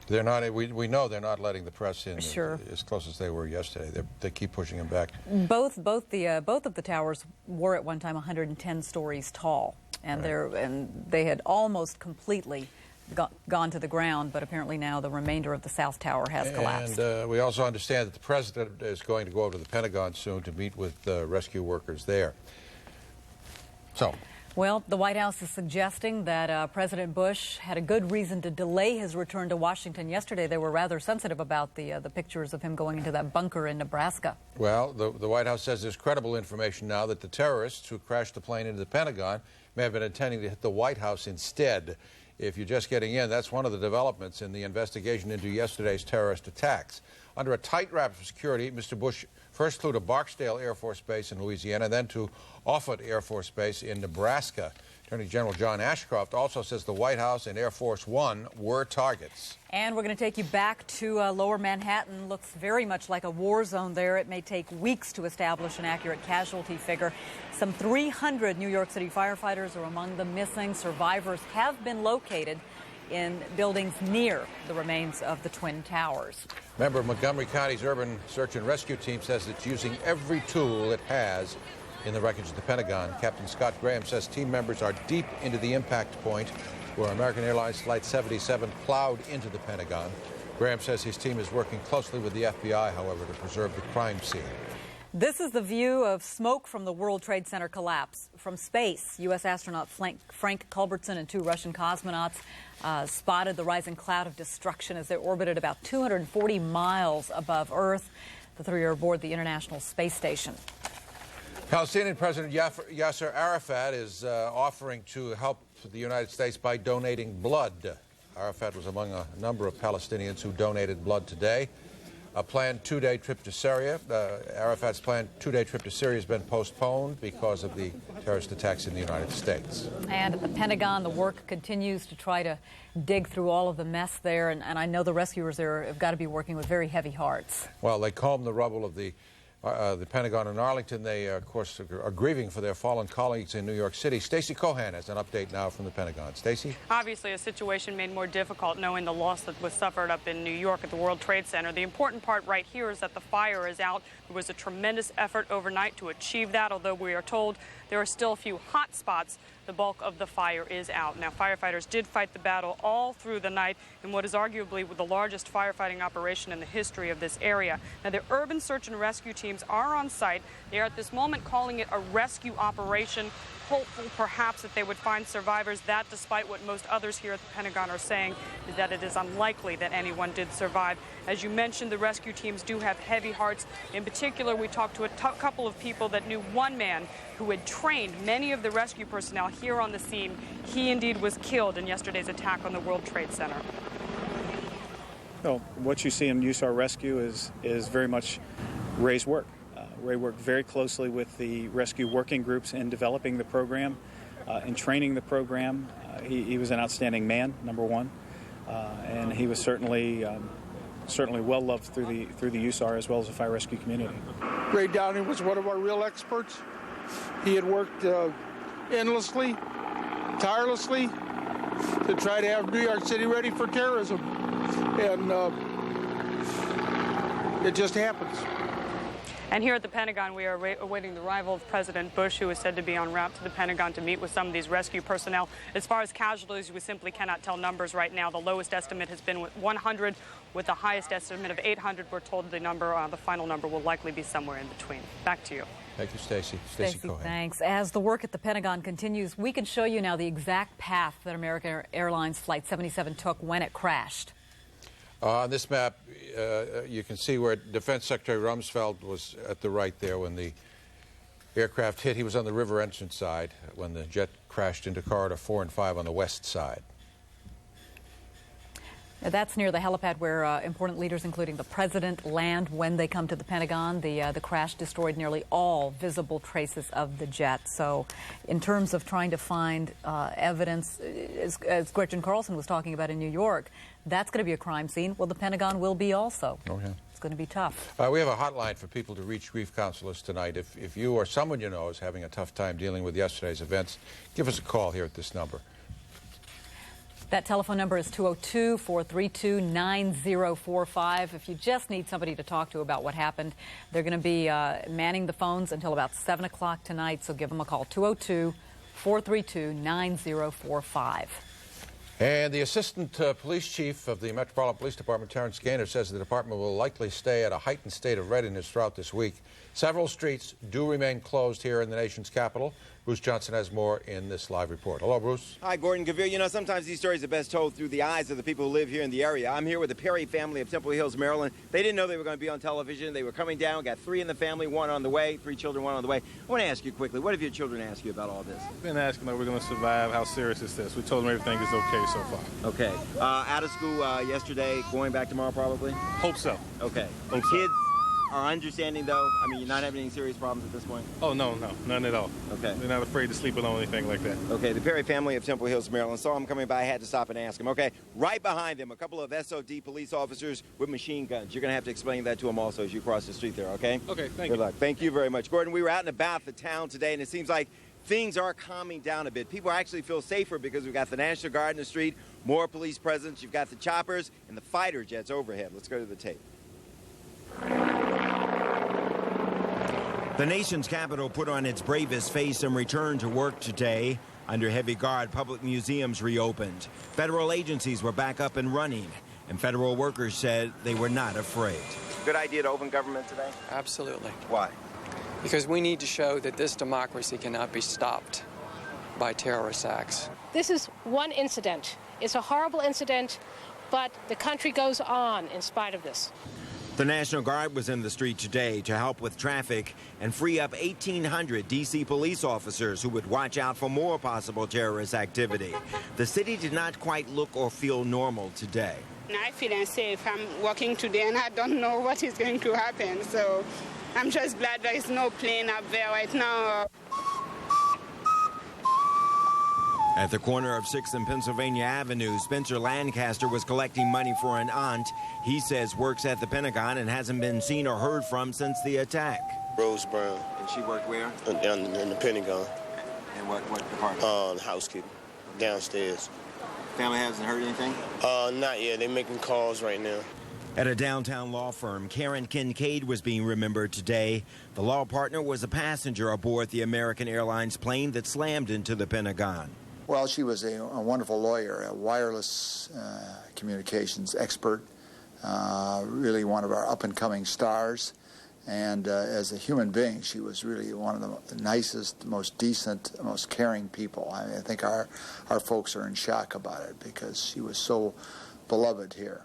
they're not. We know they're not letting the press in sure. as close as they were yesterday. They keep pushing them back. Both of the towers were at one time 110 stories tall, and they had almost completely gone to the ground. But apparently now the remainder of the South Tower has collapsed. And we also understand that the president is going to go over to the Pentagon soon to meet with rescue workers there. So. Well, the White House is suggesting that President Bush had a good reason to delay his return to Washington yesterday. They were rather sensitive about the pictures of him going into that bunker in Nebraska. Well, the White House says there's credible information now that the terrorists who crashed the plane into the Pentagon may have been intending to hit the White House instead. If you're just getting in, that's one of the developments in the investigation into yesterday's terrorist attacks. Under a tight wrap of security, Mr. Bush first flew to Barksdale Air Force Base in Louisiana, then to Offutt Air Force Base in Nebraska. Attorney General John Ashcroft also says the White House and Air Force One were targets. And we're going to take you back to lower Manhattan. Looks very much like a war zone there. It may take weeks to establish an accurate casualty figure. Some 300 New York City firefighters are among the missing. Survivors have been located in buildings near the remains of the Twin Towers. A member of Montgomery County's Urban Search and Rescue Team says it's using every tool it has in the wreckage of the Pentagon. Captain Scott Graham says team members are deep into the impact point where American Airlines Flight 77 plowed into the Pentagon. Graham says his team is working closely with the FBI, however, to preserve the crime scene. This is the view of smoke from the World Trade Center collapse. From space, U.S. astronaut Frank Culbertson and 2 Russian cosmonauts spotted the rising cloud of destruction as they orbited about 240 miles above Earth. The 3 are aboard the International Space Station. Palestinian President Yasser Arafat is offering to help the United States by donating blood. Arafat was among a number of Palestinians who donated blood today. A planned 2-day trip to Syria. Arafat's planned 2-day trip to Syria has been postponed because of the terrorist attacks in the United States. And at the Pentagon, the work continues to try to dig through all of the mess there. And I know the rescuers there have got to be working with very heavy hearts. Well, they combed the rubble of the Pentagon in Arlington. They, of course, are grieving for their fallen colleagues in New York City. Stacey Cohan has an update now from the Pentagon. Stacey? Obviously, a situation made more difficult knowing the loss that was suffered up in New York at the World Trade Center. The important part right here is that the fire is out. There was a tremendous effort overnight to achieve that, although we are told there are still a few hot spots. The bulk of the fire is out. Now, firefighters did fight the battle all through the night in what is arguably the largest firefighting operation in the history of this area. Now, the urban search and rescue teams are on site. They are at this moment calling it a rescue operation, hopeful perhaps that they would find survivors. That, despite what most others here at the Pentagon are saying, is that it is unlikely that anyone did survive. As you mentioned, the rescue teams do have heavy hearts. In particular, we talked to a couple of people that knew one man who had trained many of the rescue personnel here on the scene. He indeed was killed in yesterday's attack on the World Trade Center. Well, what you see in USAR Rescue is very much Ray's work. Ray worked very closely with the rescue working groups in developing the program, in training the program. He was an outstanding man, number one, and he was certainly well loved through the USAR as well as the fire rescue community. Ray Downey was one of our real experts. He had worked endlessly, tirelessly to try to have New York City ready for terrorism, and it just happens. And here at the Pentagon, we are awaiting the arrival of President Bush, who is said to be en route to the Pentagon to meet with some of these rescue personnel. As far as casualties, we simply cannot tell numbers right now. The lowest estimate has been 100, with the highest estimate of 800. We're told the final number will likely be somewhere in between. Back to you. Thank you, Stacey. Stacey Cohen. Thanks. As the work at the Pentagon continues, we can show you now the exact path that American Airlines Flight 77 took when it crashed. On this map, you can see where Defense Secretary Rumsfeld was at the right there when the aircraft hit. He was on the river entrance side when the jet crashed into corridor 4 and 5 on the west side. Now, that's near the helipad where important leaders, including the president, land when they come to the Pentagon. The crash destroyed nearly all visible traces of the jet. So in terms of trying to find evidence, as Gretchen Carlson was talking about in New York, that's going to be a crime scene. Well, the Pentagon will be also. Oh, yeah. It's going to be tough. We have a hotline for people to reach grief counselors tonight. If you or someone you know is having a tough time dealing with yesterday's events, give us a call here at this number. That telephone number is 202-432-9045. If you just need somebody to talk to about what happened, they're going to be manning the phones until about 7 o'clock tonight, so give them a call, 202-432-9045. And the Assistant Police Chief of the Metropolitan Police Department, Terrence Gaynor, says the department will likely stay at a heightened state of readiness throughout this week. Several streets do remain closed here in the nation's capital. Bruce Johnson has more in this live report. Hello, Bruce. Hi, Gordon Gavir. You know, sometimes these stories are best told through the eyes of the people who live here in the area. I'm here with the Perry family of Temple Hills, Maryland. They didn't know they were going to be on television. They were coming down, got 3 in the family, 1 on the way, 3 children, 1 on the way. I want to ask you quickly, what have your children asked you about all this? Been asking if we're going to survive, how serious is this? We told them everything is okay so far. Okay. Out of school yesterday, going back tomorrow probably? Hope so. Okay. Hope the kids so. Are understanding, though? I mean, you're not having any serious problems at this point? Oh, no, none at all. Okay. They're not afraid to sleep alone or anything like that. Okay, the Perry family of Temple Hills, Maryland, saw him coming by. I had to stop and ask him. Okay, right behind them, a couple of SOD police officers with machine guns. You're going to have to explain that to them also as you cross the street there, okay? Okay, thank you. you. Good luck. Thank you very much. Gordon, we were out and about the town today, and it seems like things are calming down a bit. People actually feel safer because we've got the National Guard in the street, more police presence. You've got the choppers and the fighter jets overhead. Let's go to the tape. The nation's capital put on its bravest face and returned to work today. Under heavy guard, public museums reopened. Federal agencies were back up and running, and federal workers said they were not afraid. Good idea to open government today? Absolutely. Why? Because we need to show that this democracy cannot be stopped by terrorist acts. This is one incident. It's a horrible incident, but the country goes on in spite of this. The National Guard was in the street today to help with traffic and free up 1,800 D.C. police officers who would watch out for more possible terrorist activity. The city did not quite look or feel normal today. I feel unsafe. I'm walking today and I don't know what is going to happen. So I'm just glad there is no plane up there right now. At the corner of 6th and Pennsylvania Avenue, Spencer Lancaster was collecting money for an aunt. He says works at the Pentagon and hasn't been seen or heard from since the attack. Rose Brown. And she worked where? In the Pentagon. And what department? Housekeeping. Downstairs. Family hasn't heard anything? Not yet. They're making calls right now. At a downtown law firm, Karen Kincaid was being remembered today. The law partner was a passenger aboard the American Airlines plane that slammed into the Pentagon. Well, she was a wonderful lawyer, a wireless communications expert, really one of our up-and-coming stars. And as a human being, she was really one of the nicest, most decent, most caring people. I think our folks are in shock about it because she was so beloved here.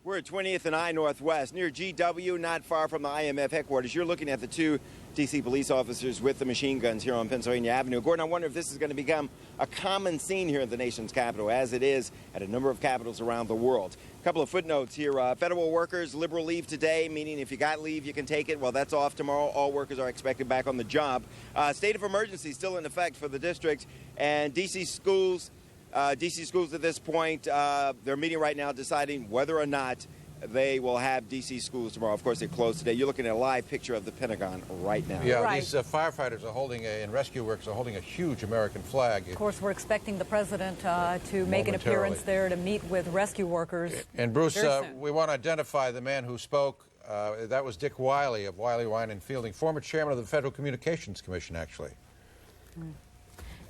We're at 20th and I Northwest, near GW, not far from the IMF headquarters. You're looking at the 2 D.C. police officers with the machine guns here on Pennsylvania Avenue. Gordon, I wonder if this is going to become a common scene here in the nation's capital, as it is at a number of capitals around the world. A couple of footnotes here. Federal workers, liberal leave today, meaning if you got leave, you can take it. Well, that's off tomorrow. All workers are expected back on the job. State of emergency still in effect for the district. And D.C. schools at this point, they're meeting right now deciding whether or not they will have D.C. schools tomorrow. Of course, they closed today. You're looking at a live picture of the Pentagon right now. Yeah, right. These firefighters are holding, and rescue workers are holding a huge American flag. Of course, we're expecting the president to make an appearance there to meet with rescue workers. And Bruce, we want to identify the man who spoke That was Dick Wiley of Wiley, Wine and Fielding, former chairman of the Federal Communications Commission, actually.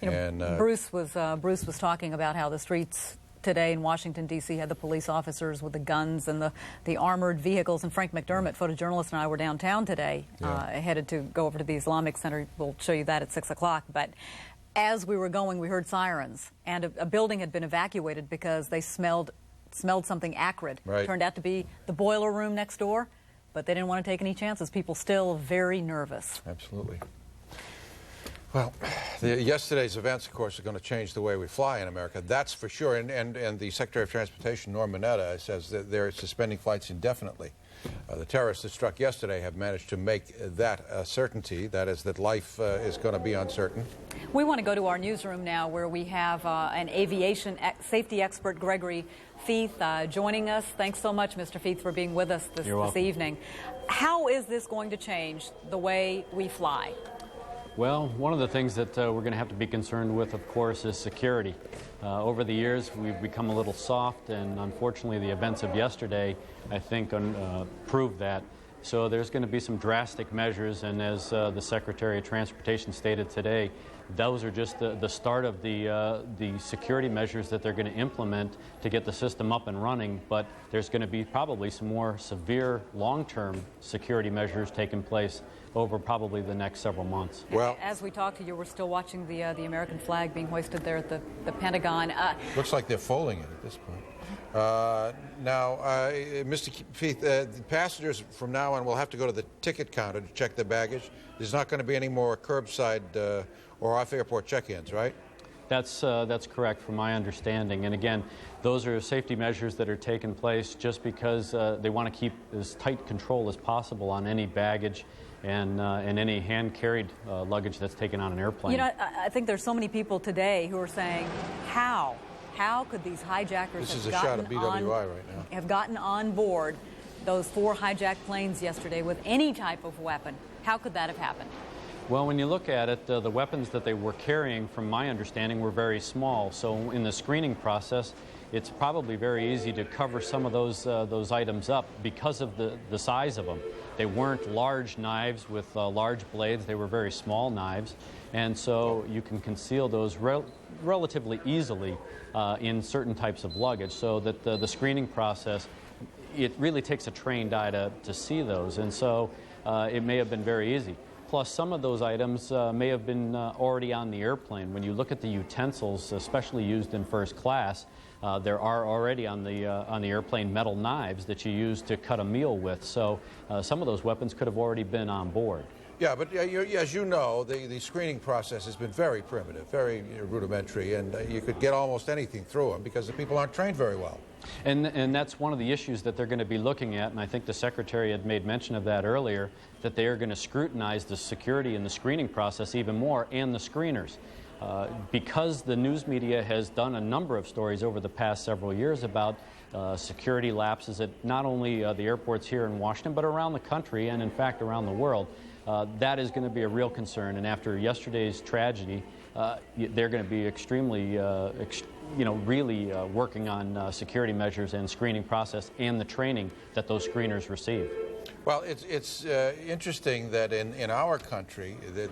You know, Bruce was talking about how the streets today in Washington, D.C. had the police officers with the guns and the armored vehicles. And Frank McDermott, photojournalist, and I were downtown today, headed to go over to the Islamic Center. We'll show you that at 6 o'clock. But as we were going, we heard sirens, and a building had been evacuated because they smelled something acrid. Right. Turned out to be the boiler room next door, but they didn't want to take any chances. People still very nervous. Absolutely. Well, yesterday's events, of course, are going to change the way we fly in America. That's for sure. And the Secretary of Transportation, Norm Mineta, says that they're suspending flights indefinitely. The terrorists that struck yesterday have managed to make that a certainty. That is, that life is going to be uncertain. We want to go to our newsroom now, where we have an aviation safety expert, Gregory Feith, joining us. Thanks so much, Mr. Feith, for being with us this evening. How is this going to change the way we fly? Well, one of the things that we're going to have to be concerned with, of course, is security. Over the years, we've become a little soft, and unfortunately, the events of yesterday, I think, proved that. So there's going to be some drastic measures, and as the Secretary of Transportation stated today, those are just the start of the security measures that they're going to implement to get the system up and running. But there's going to be probably some more severe long-term security measures taking place over probably the next several months. Well, as we talk to you, we're still watching the American flag being hoisted there at the Pentagon. Looks like they're folding it at this point. Now, Mr. Feith, passengers from now on will have to go to the ticket counter to check their baggage. There's not going to be any more curbside or off-airport check-ins, right? That's correct from my understanding. And again, those are safety measures that are taking place just because they want to keep as tight control as possible on any baggage and any hand-carried luggage that's taken on an airplane. You know, I think there's so many people today who are saying, how could these hijackers have gotten on board those 4 hijacked planes yesterday with any type of weapon? How could that have happened? Well, when you look at it, the weapons that they were carrying, from my understanding, were very small. So in the screening process, it's probably very easy to cover some of those items up because of the size of them. They weren't large knives with large blades. They were very small knives. And so you can conceal those relatively easily in certain types of luggage, so that the screening process, it really takes a trained eye to see those. And so it may have been very easy. Plus, some of those items may have been already on the airplane. When you look at the utensils, especially used in first class, there are already on the airplane metal knives that you use to cut a meal with. So some of those weapons could have already been on board. Yeah, but as you know, the screening process has been very primitive, very rudimentary, and you could get almost anything through them because the people aren't trained very well. And that's one of the issues that they're going to be looking at, and I think the Secretary had made mention of that earlier, that they are going to scrutinize the security and the screening process even more, and the screeners. Because the news media has done a number of stories over the past several years about security lapses at not only the airports here in Washington, but around the country and, in fact, around the world, that is going to be a real concern. And after yesterday's tragedy, they're going to be extremely, really working on security measures and screening process and the training that those screeners receive. Well, it's interesting that in our country that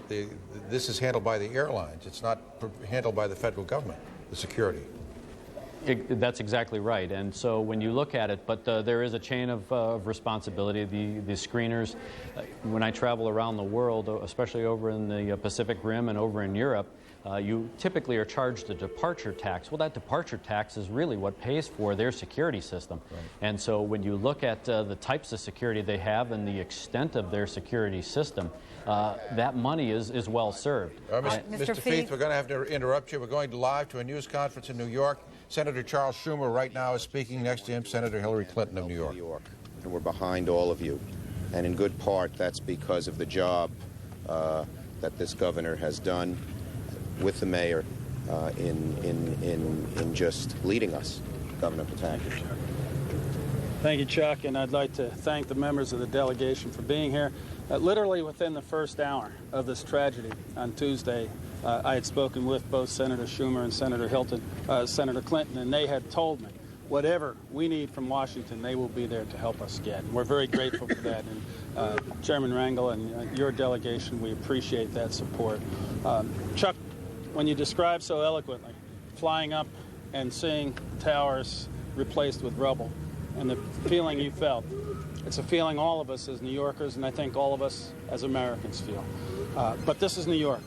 this is handled by the airlines. It's not handled by the federal government, the security. That's exactly right. And so when you look at it, but there is a chain of responsibility. The screeners, when I travel around the world, especially over in the Pacific Rim and over in Europe, you typically are charged a departure tax. Well, that departure tax is really what pays for their security system. Right. And so when you look at the types of security they have and the extent of their security system, that money is well served. Mr. Feith, we're going to have to interrupt you. We're going live to a news conference in New York. Senator Charles Schumer right now is speaking. Next to him, Senator Hillary Clinton of New York. And we're behind all of you. And in good part, that's because of the job that this governor has done with the mayor in just leading us, Governor Pataki. Thank you, Chuck, and I'd like to thank the members of the delegation for being here. Literally within the first hour of this tragedy on Tuesday, I had spoken with both Senator Schumer and Senator Clinton, and they had told me whatever we need from Washington, they will be there to help us get. And we're very grateful for that. And Chairman Rangel and your delegation, we appreciate that support. Chuck, when you describe so eloquently flying up and seeing towers replaced with rubble and the feeling you felt, it's a feeling all of us as New Yorkers and I think all of us as Americans feel. But this is New York.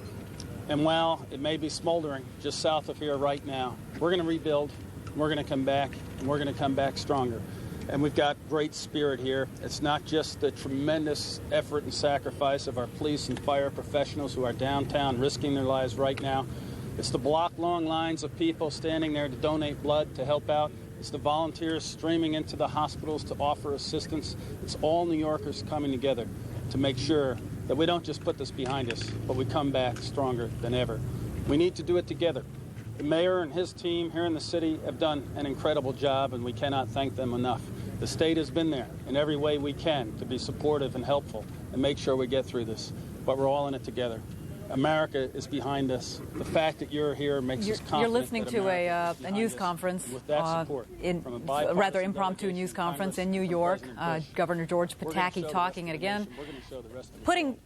And while it may be smoldering just south of here right now, we're going to rebuild, we're going to come back, and we're going to come back stronger. And we've got great spirit here. It's not just the tremendous effort and sacrifice of our police and fire professionals who are downtown risking their lives right now. It's the block-long lines of people standing there to donate blood, to help out. It's the volunteers streaming into the hospitals to offer assistance. It's all New Yorkers coming together to make sure that we don't just put this behind us, but we come back stronger than ever. We need to do it together. The mayor and his team here in the city have done an incredible job, and we cannot thank them enough. The state has been there in every way we can to be supportive and helpful and make sure we get through this, but we're all in it together. America is behind us. The fact that you're here makes us confident. You're listening to a news conference, rather impromptu news conference in New York. Governor George Pataki talking, and again, putting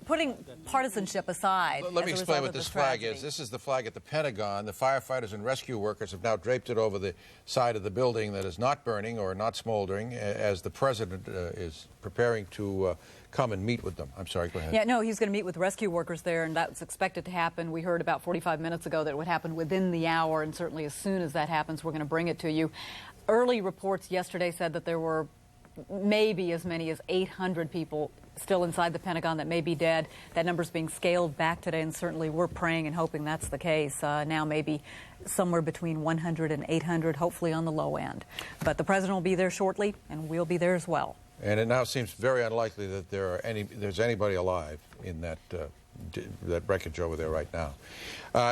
partisanship aside. Let me explain what this flag is. This is the flag at the Pentagon. The firefighters and rescue workers have now draped it over the side of the building that is not burning or not smoldering, as the president is preparing to come and meet with them. I'm sorry, go ahead. Yeah, no, he's going to meet with rescue workers there, and that's expected to happen. We heard about 45 minutes ago that it would happen within the hour, and certainly as soon as that happens, we're going to bring it to you. Early reports yesterday said that there were maybe as many as 800 people still inside the Pentagon that may be dead. That number's being scaled back today, and certainly we're praying and hoping that's the case. Now maybe somewhere between 100 and 800, hopefully on the low end. But the president will be there shortly, and we'll be there as well. And it now seems very unlikely that there's anybody alive in that wreckage over there right now.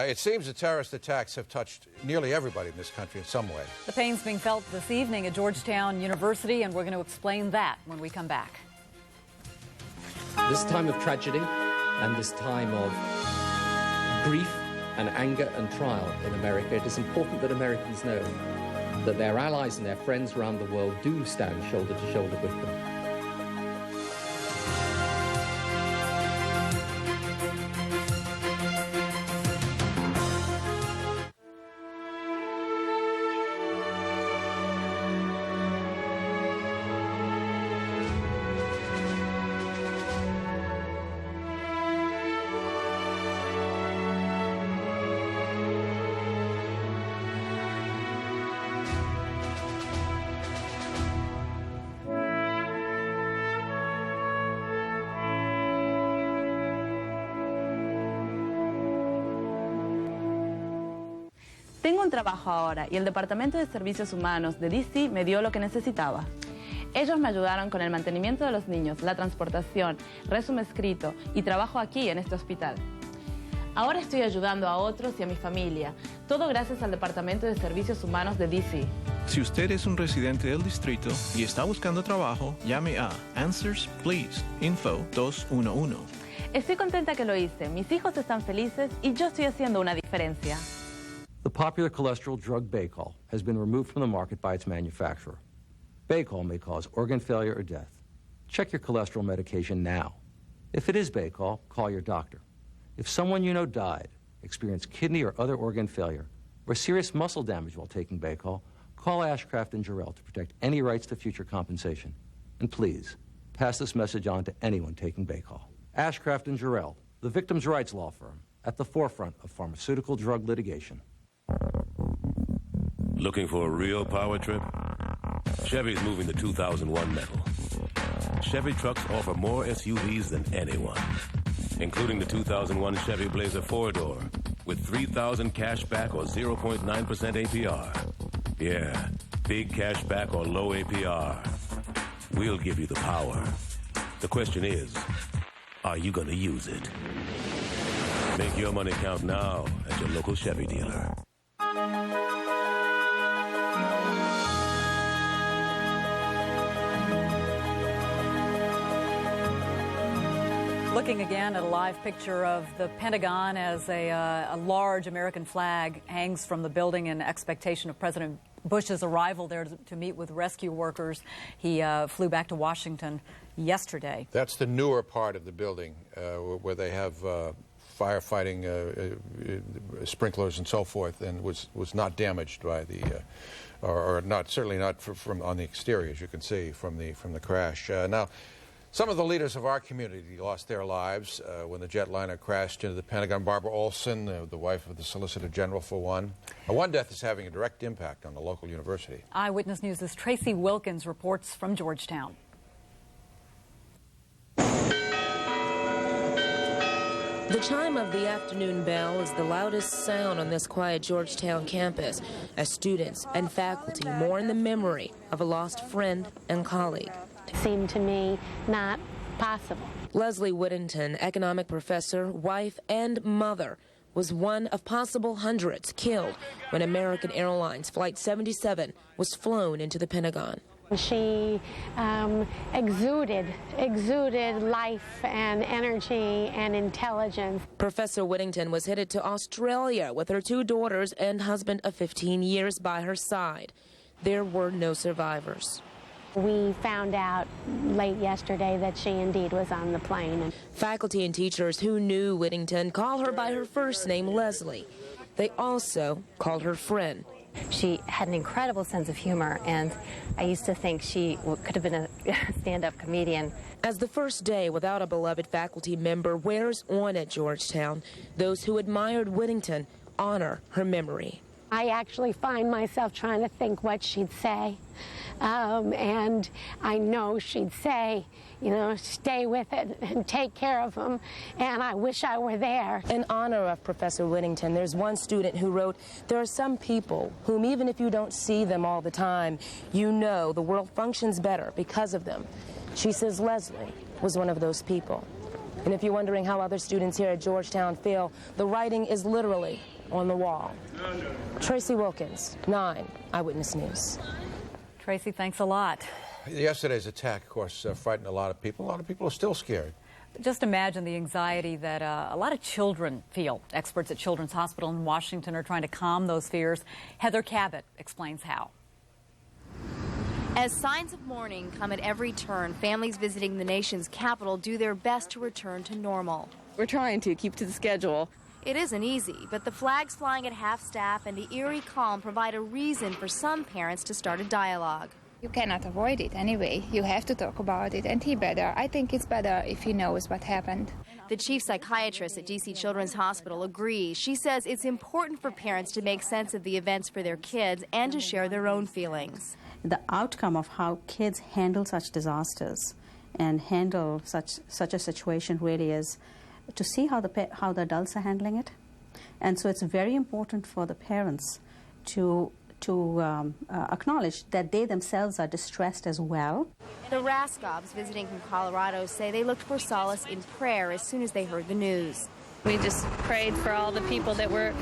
It seems that terrorist attacks have touched nearly everybody in this country in some way. The pain's being felt this evening at Georgetown University, and we're going to explain that when we come back. This time of tragedy and this time of grief and anger and trial in America, it is important that Americans know that their allies and their friends around the world do stand shoulder to shoulder with them. Tengo un trabajo ahora y el Departamento de Servicios Humanos de DC me dio lo que necesitaba. Ellos me ayudaron con el mantenimiento de los niños, la transportación, resumen escrito y trabajo aquí en este hospital. Ahora estoy ayudando a otros y a mi familia, todo gracias al Departamento de Servicios Humanos de DC. Si usted es un residente del distrito y está buscando trabajo, llame a Answers Please, Info 211. Estoy contenta que lo hice, mis hijos están felices y yo estoy haciendo una diferencia. The popular cholesterol drug Baycol has been removed from the market by its manufacturer. Baycol may cause organ failure or death. Check your cholesterol medication now. If it is Baycol, call your doctor. If someone you know died, experienced kidney or other organ failure, or serious muscle damage while taking Baycol, call Ashcraft and Jarrell to protect any rights to future compensation. And please, pass this message on to anyone taking Baycol. Ashcraft and Jarrell, the victims' rights law firm, at the forefront of pharmaceutical drug litigation. Looking for a real power trip? Chevy's moving the 2001 metal. Chevy trucks offer more SUVs than anyone, including the 2001 Chevy Blazer 4-door with $3,000 cash back or 0.9% APR. Yeah, big cash back or low APR. We'll give you the power. The question is, are you going to use it? Make your money count now at your local Chevy dealer. Looking again at a live picture of the Pentagon as a large American flag hangs from the building in expectation of President Bush's arrival there to meet with rescue workers. He flew back to Washington yesterday. That's the newer part of the building where they have firefighting sprinklers and so forth, and was not damaged by the, or not, certainly not from on the exterior, as you can see from the crash. Now, some of the leaders of our community lost their lives when the jetliner crashed into the Pentagon. Barbara Olson, the wife of the Solicitor General, for one. One death is having a direct impact on the local university. Eyewitness News' Tracy Wilkins reports from Georgetown. The chime of the afternoon bell is the loudest sound on this quiet Georgetown campus as students and faculty mourn the memory of a lost friend and colleague. It seemed to me not possible. Leslie Whittington, economic professor, wife, and mother, was one of possible hundreds killed when American Airlines Flight 77 was flown into the Pentagon. She exuded life and energy and intelligence. Professor Whittington was headed to Australia with her 2 daughters and husband of 15 years by her side. There were no survivors. We found out late yesterday that she indeed was on the plane. Faculty and teachers who knew Whittington call her by her first name, Leslie. They also called her friend. She had an incredible sense of humor, and I used to think she could have been a stand-up comedian. As the first day without a beloved faculty member wears on at Georgetown, those who admired Whittington honor her memory. I actually find myself trying to think what she'd say, and I know she'd say, you know, stay with it and take care of them, and I wish I were there. In honor of Professor Whittington, there's one student who wrote, "There are some people whom even if you don't see them all the time, you know the world functions better because of them." She says Leslie was one of those people. And if you're wondering how other students here at Georgetown feel, the writing is literally on the wall. Tracy Wilkins, 9 Eyewitness News. Tracy, thanks a lot. Yesterday's attack, of course, frightened a lot of people. A lot of people are still scared. Just imagine the anxiety that a lot of children feel. Experts at Children's Hospital in Washington are trying to calm those fears. Heather Cabot explains how. As signs of mourning come at every turn, families visiting the nation's capital do their best to return to normal. We're trying to keep to the schedule. It isn't easy, but the flags flying at half-staff and the eerie calm provide a reason for some parents to start a dialogue. You cannot avoid it anyway. You have to talk about it, and I think it's better if he knows what happened. The chief psychiatrist at DC Children's Hospital agrees. She says it's important for parents to make sense of the events for their kids and to share their own feelings. The outcome of how kids handle such disasters and handle such a situation really is to see how the adults are handling it. And so it's very important for the parents to acknowledge that they themselves are distressed as well. The Raskobs visiting from Colorado say they looked for solace in prayer as soon as they heard the news. We just prayed for all the people that were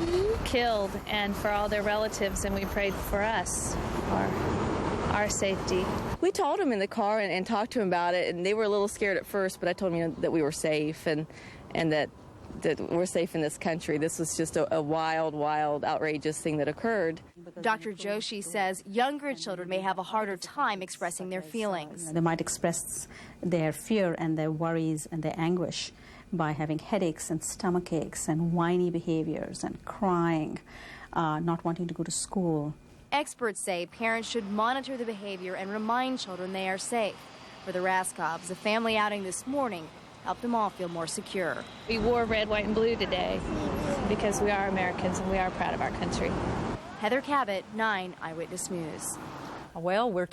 killed and for all their relatives, and we prayed for us, for our safety. We told them in the car and talked to them about it, and they were a little scared at first, but I told them that we were safe and that we're safe in this country. This was just a wild, outrageous thing that occurred. Dr. Joshi says younger children may have a harder time expressing their feelings. They might express their fear and their worries and their anguish by having headaches and stomach aches and whiny behaviors and crying, not wanting to go to school. Experts say parents should monitor the behavior and remind children they are safe. For the Raskobs, a family outing this morning helped them all feel more secure. We wore red, white, and blue today because we are Americans and we are proud of our country. Heather Cabot, 9 Eyewitness News. Well, we're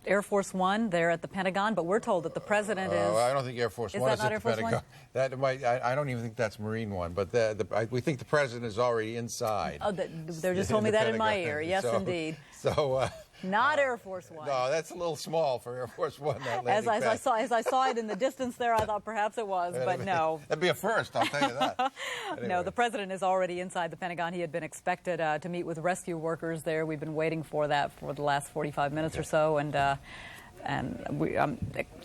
Air Force One there at the Pentagon, but we're told that the president is... I don't think Air Force One is at the Pentagon. That might, I don't even think that's Marine One, but we think the president is already inside. Oh, they just told me that in my ear. Yes, indeed. So... Not Air Force One. No, that's a little small for Air Force One. As I saw it in the distance there, I thought perhaps it was, but no. That'd be a first, I'll tell you that. Anyway. No, the president is already inside the Pentagon. He had been expected to meet with rescue workers there. We've been waiting for that for the last 45 minutes or so, and I'm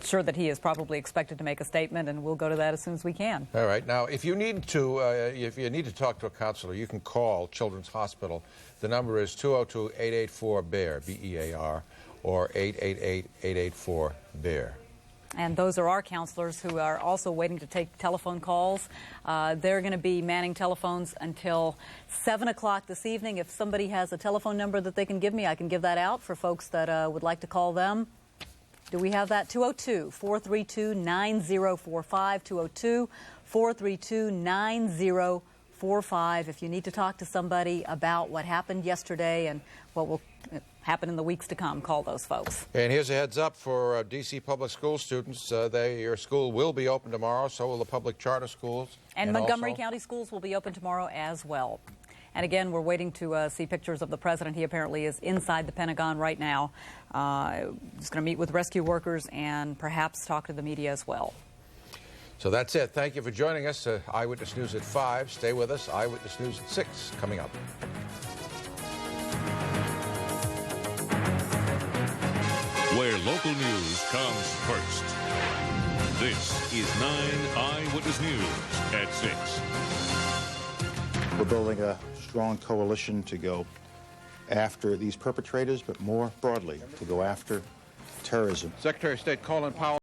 sure that he is probably expected to make a statement, and we'll go to that as soon as we can. All right. Now, if you need to talk to a counselor, you can call Children's Hospital. The number is 202-884-BEAR, B-E-A-R, or 888-884-BEAR. And those are our counselors who are also waiting to take telephone calls. They're going to be manning telephones until 7 o'clock this evening. If somebody has a telephone number that they can give me, I can give that out for folks that would like to call them. Do we have that? 202-432-9045, 202-432-9045. If you need to talk to somebody about what happened yesterday and what will happen in the weeks to come, call those folks. And here's a heads up for D.C. public school students. Your school will be open tomorrow, so will the public charter schools. And Montgomery County schools will be open tomorrow as well. And again, we're waiting to see pictures of the president. He apparently is inside the Pentagon right now. He's going to meet with rescue workers and perhaps talk to the media as well. So that's it. Thank you for joining us. Eyewitness News at 5. Stay with us. Eyewitness News at 6 coming up. Where local news comes first. This is 9 Eyewitness News at 6. We're building a strong coalition to go after these perpetrators, but more broadly, to go after terrorism. Secretary of State Colin Powell